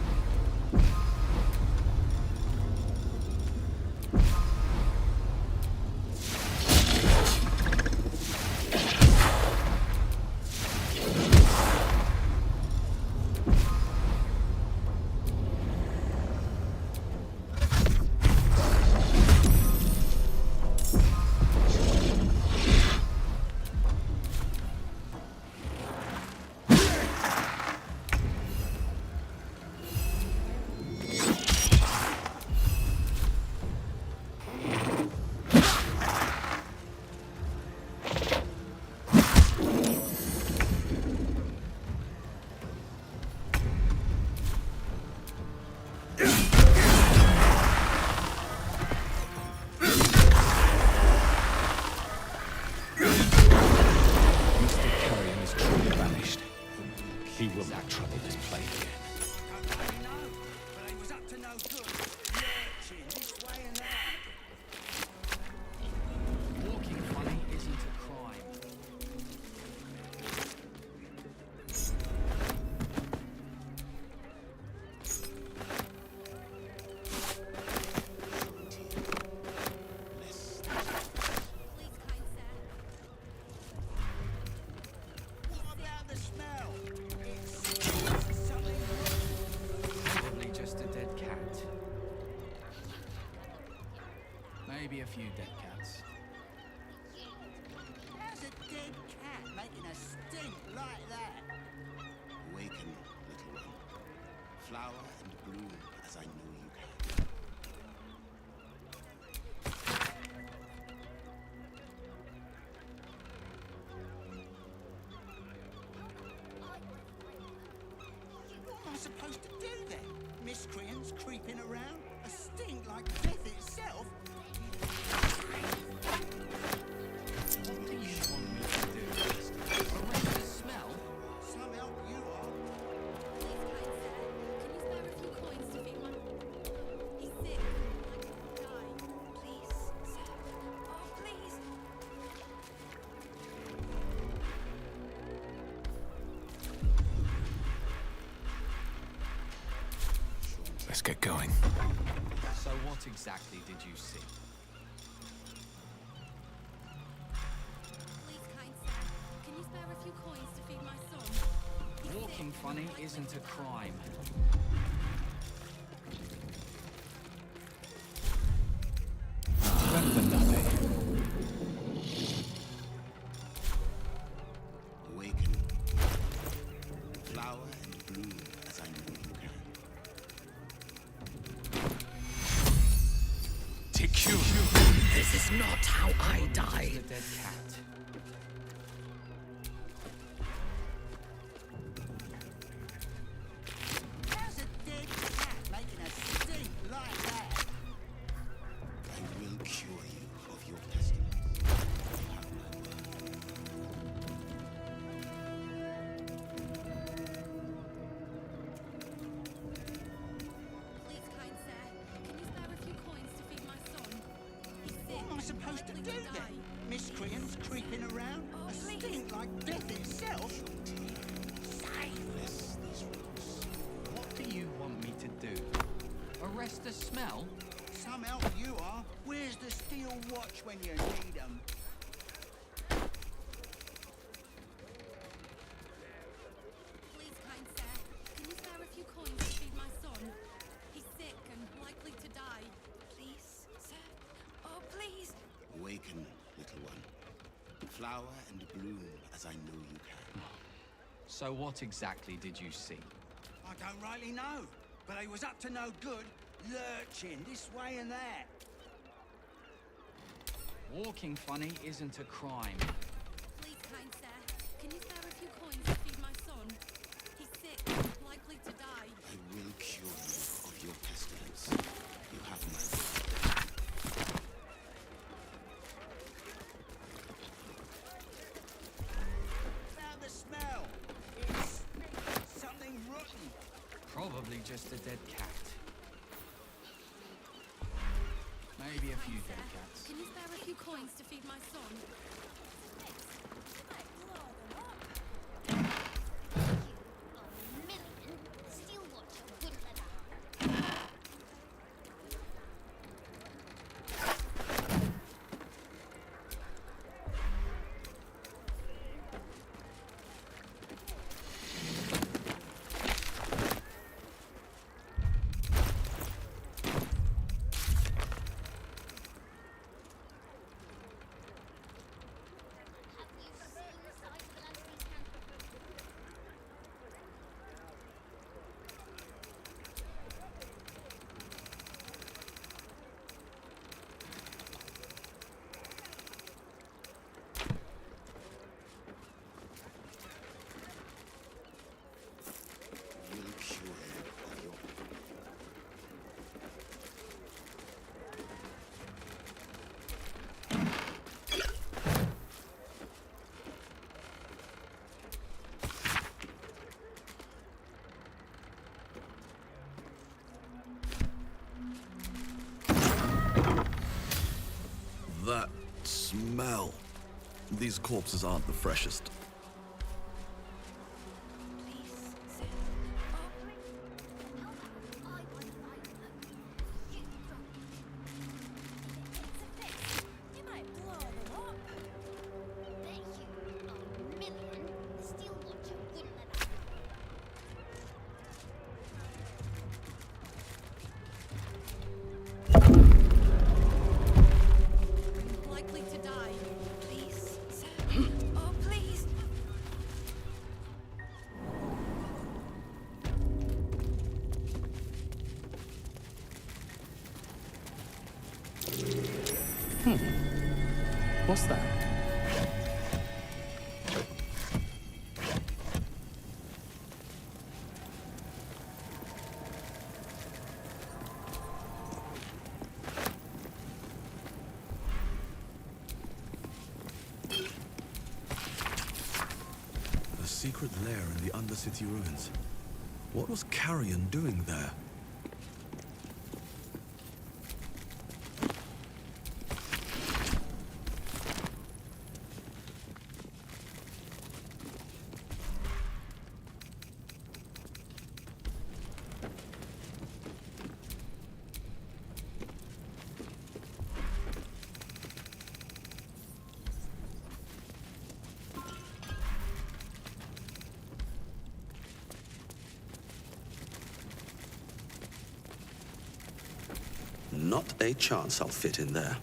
He will not trouble this place again. Walking funny isn't a crime. Probably just a dead cat. Maybe a few dead cats. How's a dead cat making a stink like that? Awaken, little one. Flower and bloom as I know you can. What am I supposed to do then? Miscreants creeping around? A stink like death itself? What do you want me to do? Arrange the smell? Some help you are. Let's get going. So what exactly did you see? Please, kind sir, can you spare a few coins to feed my son? Walking funny isn't a crime. Better than nothing. Awaken. Flower and bloom as I know you can. TQ. This is not how I die. The dead cat. How's a dead cat making a stink like that? I will cure you of your pestilence. You have my word. Please, kind sir, can you spare a few coins to feed my son? He's sick. What am I supposed to do then? Miscreants creeping around? A stink like death itself? Save these roots. What do you want me to do? Arrest the smell? Some help you are. Where's the steel watch when you need 'em? Please, kind sir, can you spare a few coins to feed my son? He's sick and likely to die. Please, sir. Oh, please. Awaken, little one. Flower and bloom as I know you can. So what exactly did you see? I don't rightly know, but I was up to no good, lurching this way and that. Walking funny isn't a crime. Please, kind sir, can you spare a few coins to feed my son? He's sick and likely to die. I will cure you of your pestilence. You have my word. Now the smell. It's something rotten. Probably just a dead cat. Maybe a few dead cats. Can you spare a few coins to feed my son? Will cure you of your That smell. These corpses aren't the freshest. You might blow them up. Bet you a million the steel watcher wouldn't let us. Likely to die. Please, sir. Oh, please. What's that? A secret lair in the Undercity ruins. What was Carrion doing there? Not a chance I'll fit in there.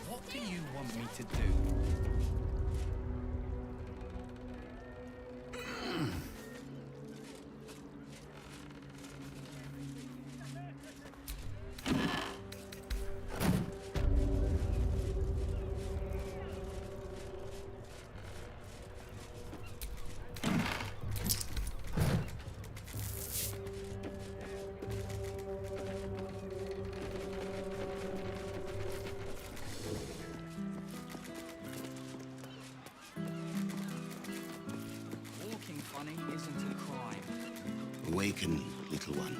What do you want me to do? Walking funny isn't a crime. Awaken, little one.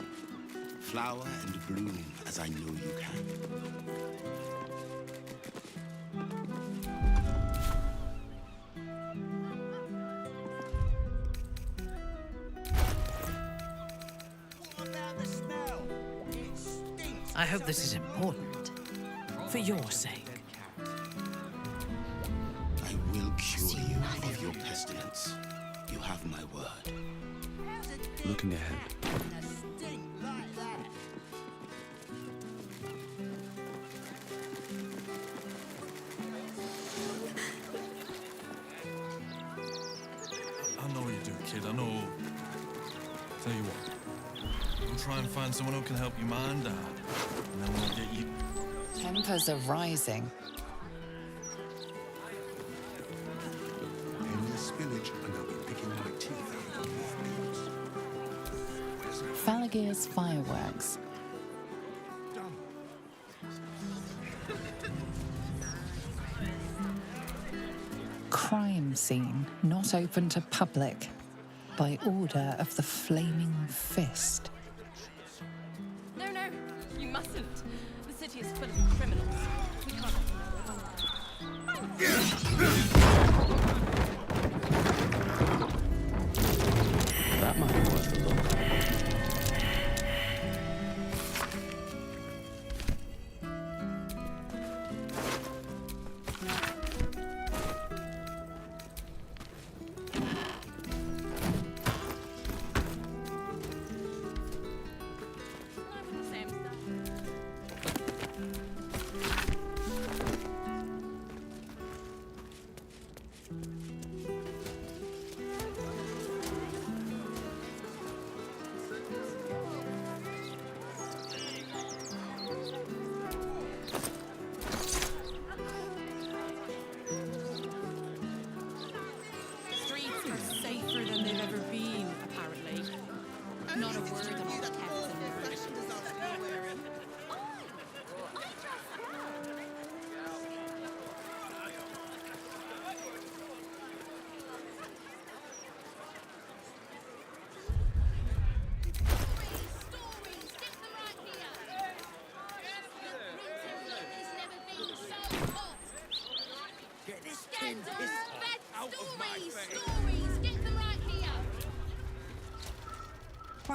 Flower and bloom as I know you can. What about the smell? It stinks. I hope this is important. For your sake. I will cure you of your pestilence. You have my word. Looking ahead. I know you do, kid. I know. Tell you what. We'll try and find someone who can help your mind out. And then we'll get you... Tempers are rising. In this village, and I'll be picking my teeth out of these beams. Falagir's fireworks. Crime scene not open to public by order of the Flaming Fist. No, no, you mustn't. The city is full of criminals. We can't let them know. That might be worth a look.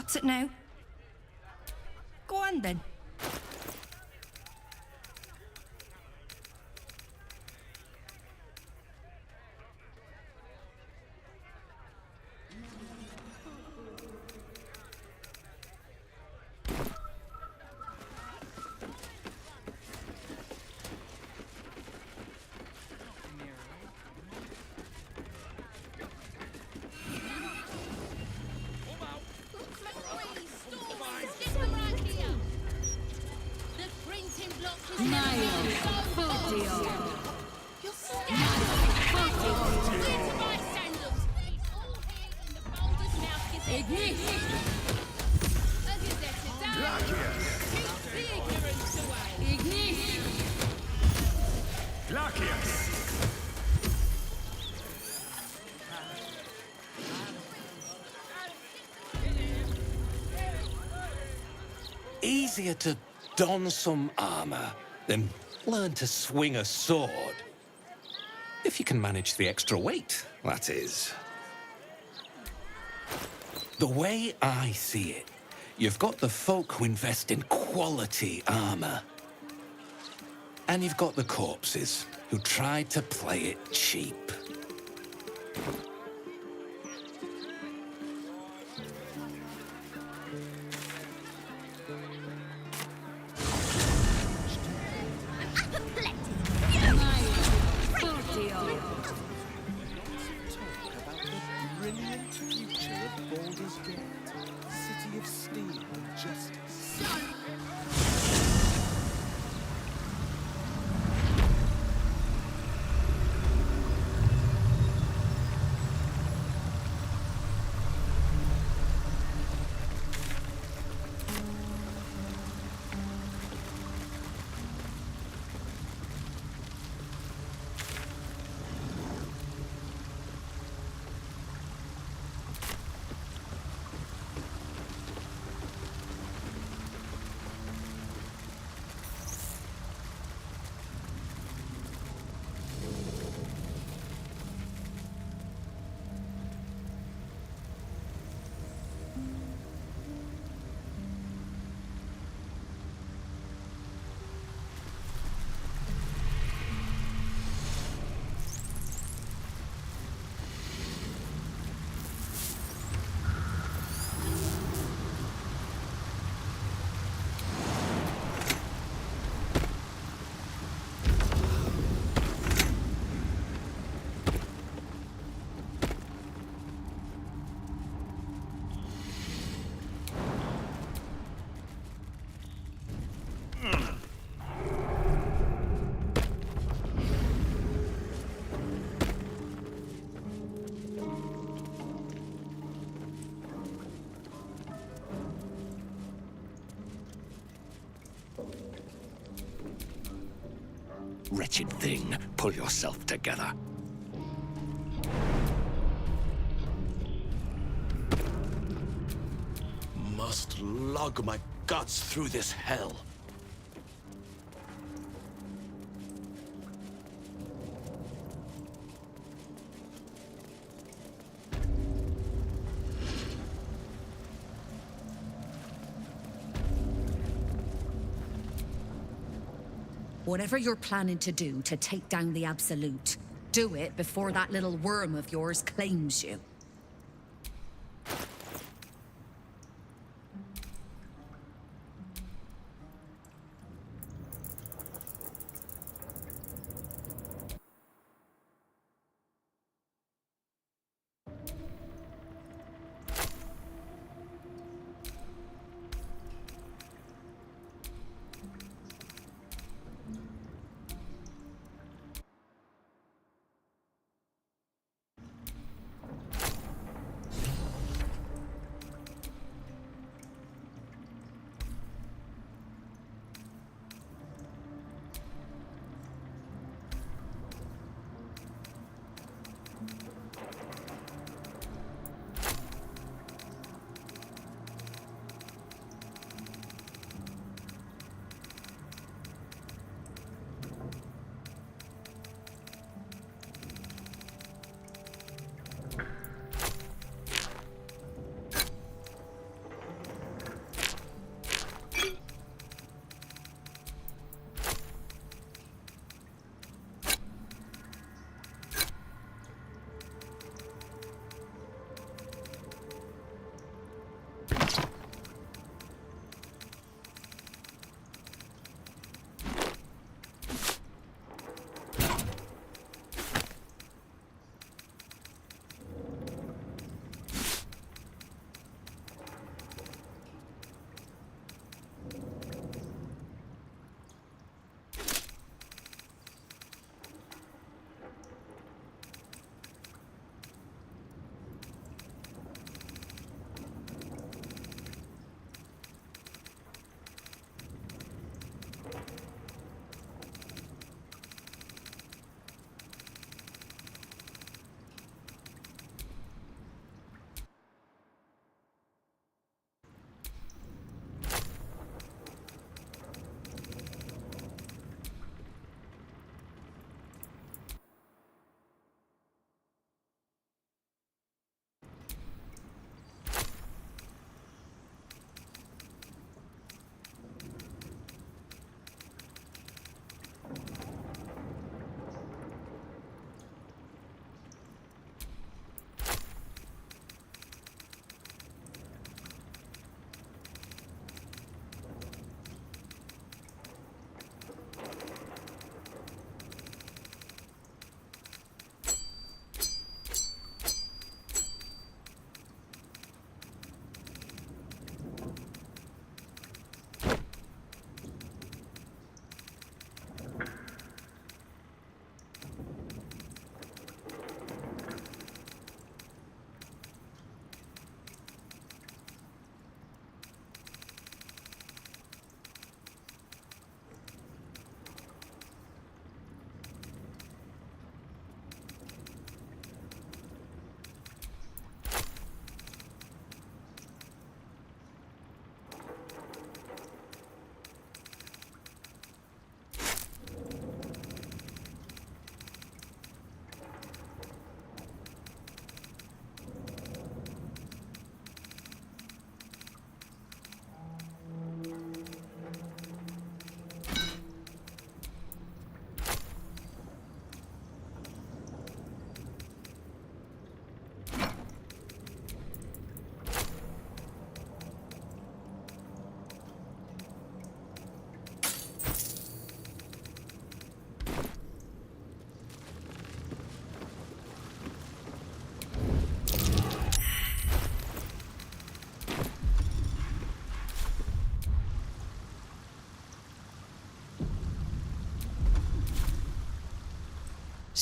What's it now? Go on then. Easier to don some armor than learn to swing a sword. If you can manage the extra weight, that is. The way I see it, you've got the folk who invest in quality armor. And you've got the corpses who try to play it cheap. Brilliant future of Baldur's Gate, city of steel and justice. Wretched thing, pull yourself together. Must lug my guts through this hell. Whatever you're planning to do to take down the Absolute, do it before that little worm of yours claims you.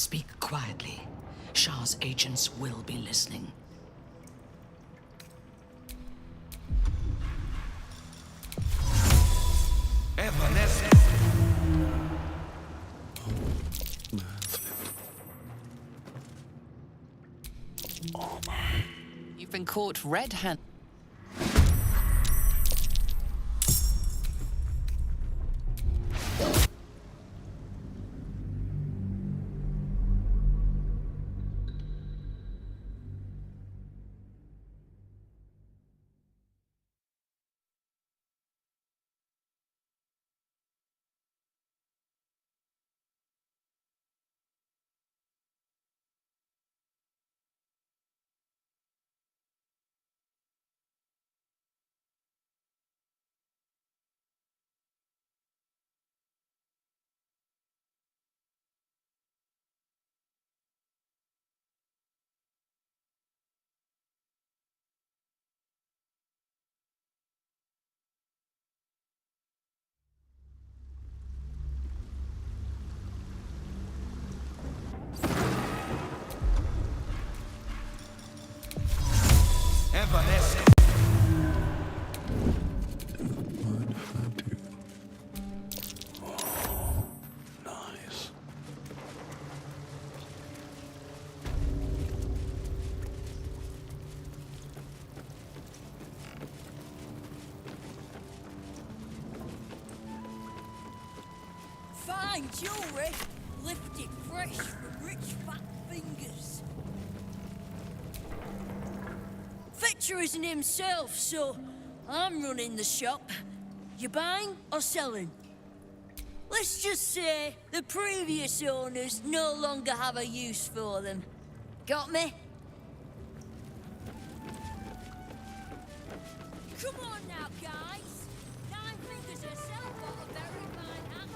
Speak quietly. Shah's agents will be listening. You've been caught red-handed. Fine jewellery, lifted fresh from rich fat fingers. Fetcher isn't himself, so I'm running the shop. You buying or selling? Let's just say the previous owners no longer have a use for them. Got me? Come on now, guys. 9 fingers herself got a very fine hat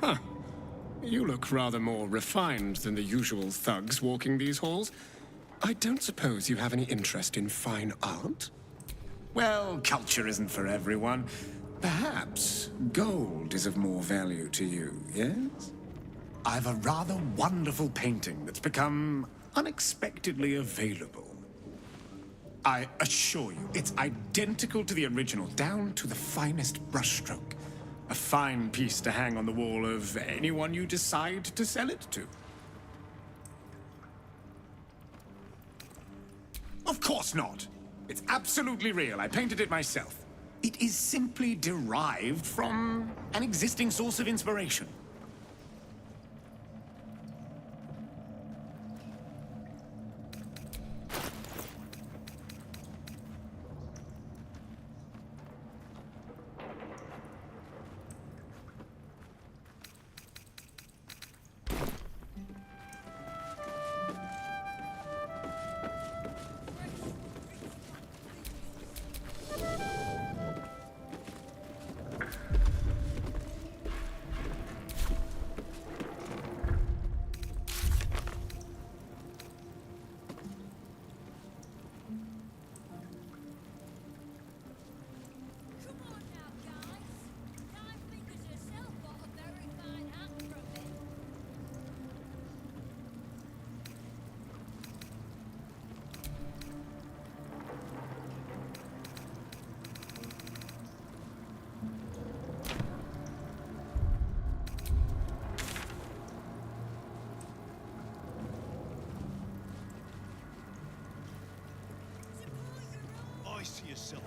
Huh. You look rather more refined than the usual thugs walking these halls. I don't suppose you have any interest in fine art? Well, culture isn't for everyone. Perhaps gold is of more value to you, yes? I've a rather wonderful painting that's become unexpectedly available. I assure you, it's identical to the original, down to the finest brushstroke. A fine piece to hang on the wall of anyone you decide to sell it to. Of course not. It's absolutely real. I painted it myself. It is simply derived from an existing source of inspiration. I see yourself.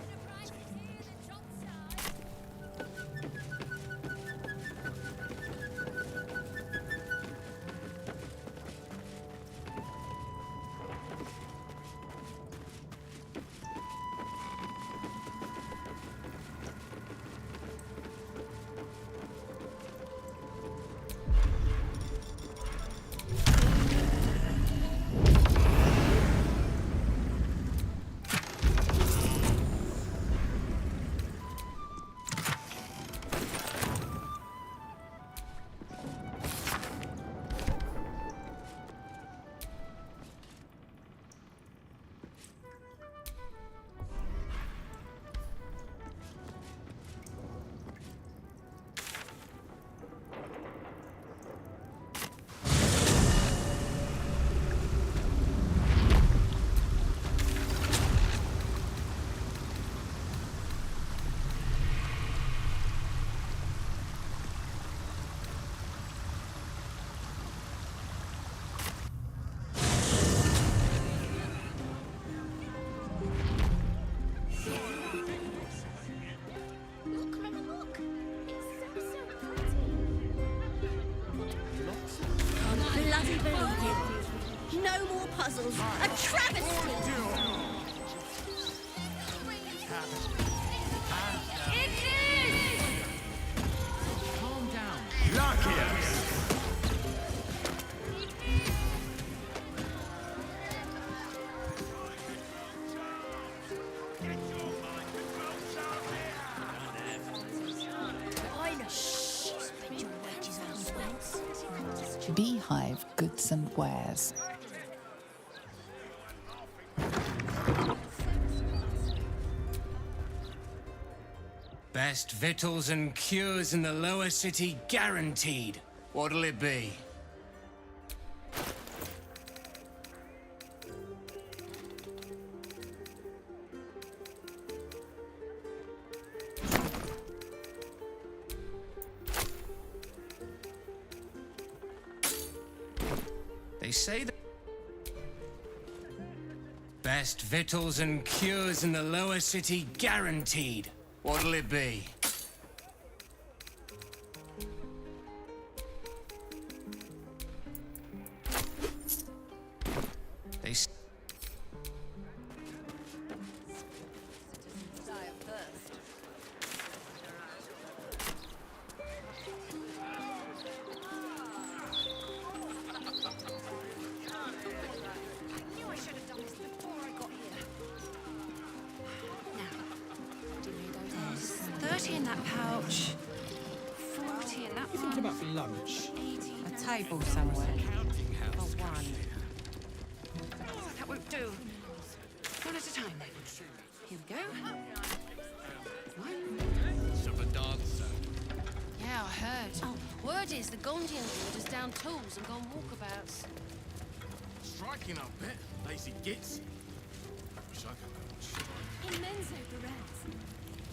puzzles. A travesty. Calm down. Luckiest! I know. Spend your wages elsewhere. Beehive goods and wares. Best victuals and cures in the lower city guaranteed. What'll it be? They say that best victuals and cures in the lower city guaranteed. What'll it be? They s- Knew I should have done this before I got here. Now, there's 30 in that pouch, 40 in that You thinking about lunch? 80. A table somewhere. For one. That won't do. One at a time then. Here we go. Yeah, I heard. Word is the Gondian Guild has down tools and gone walkabouts. Striking up bit, lazy gits. Wish I could go. Immenso Perez.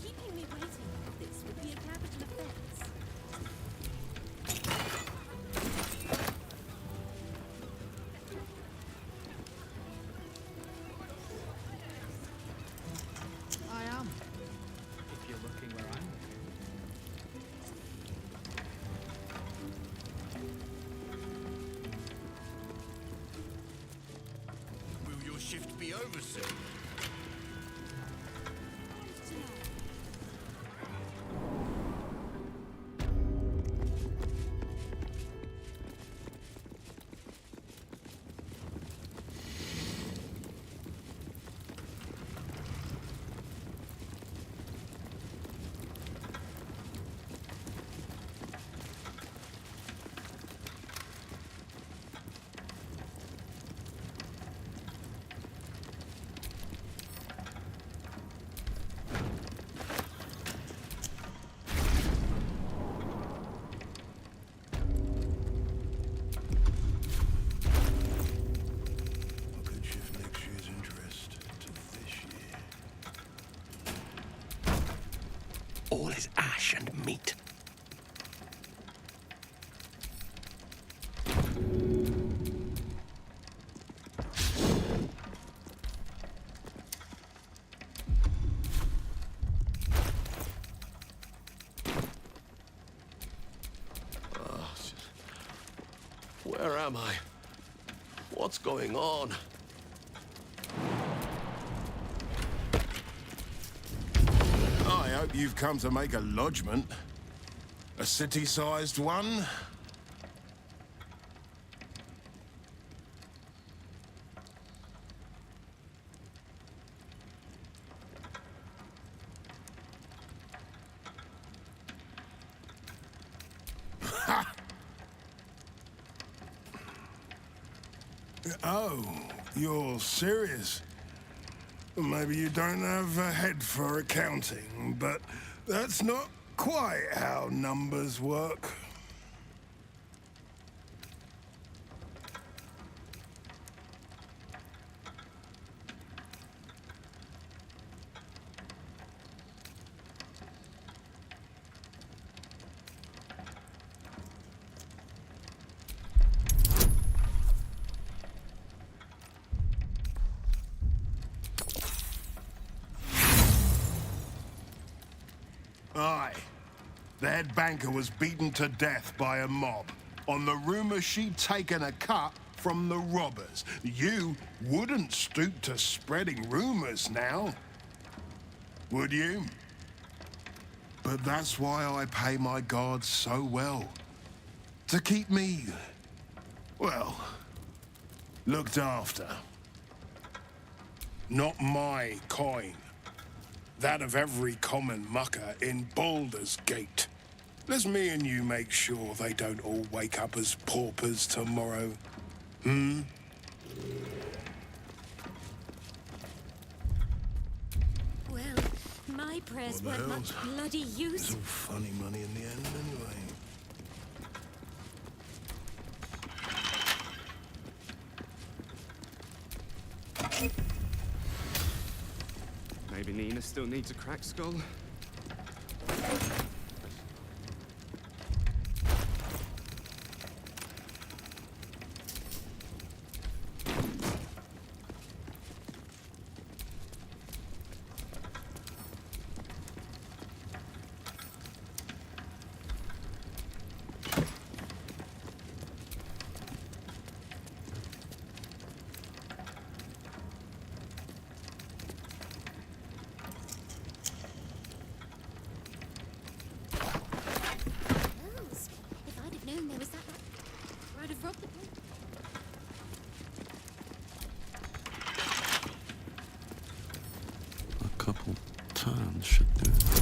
Keeping me waiting like this would be a capital offense. I am. If you're looking where I'm looking. Will your shift be over soon? All is ash and meat. Where am I? What's going on? I hope you've come to make a lodgment. A city-sized one? Oh, you're serious? Maybe you don't have a head for accounting, but that's not quite how numbers work. Aye. The head banker was beaten to death by a mob on the rumour she'd taken a cut from the robbers. You wouldn't stoop to spreading rumors now, would you? But that's why I pay my guards so well. To keep me, well, looked after. Not my coin. That of every common mucker in Baldursgate. Let's me and you make sure they don't all wake up as paupers tomorrow. Hmm? Well, my prayers What the weren't much hell's- bloody use. It's all funny money in the end, anyway. Maybe Nina still needs a cracked skull. Bells. If I'd have known there was that, I'd have robbed the place. A couple turns should do it.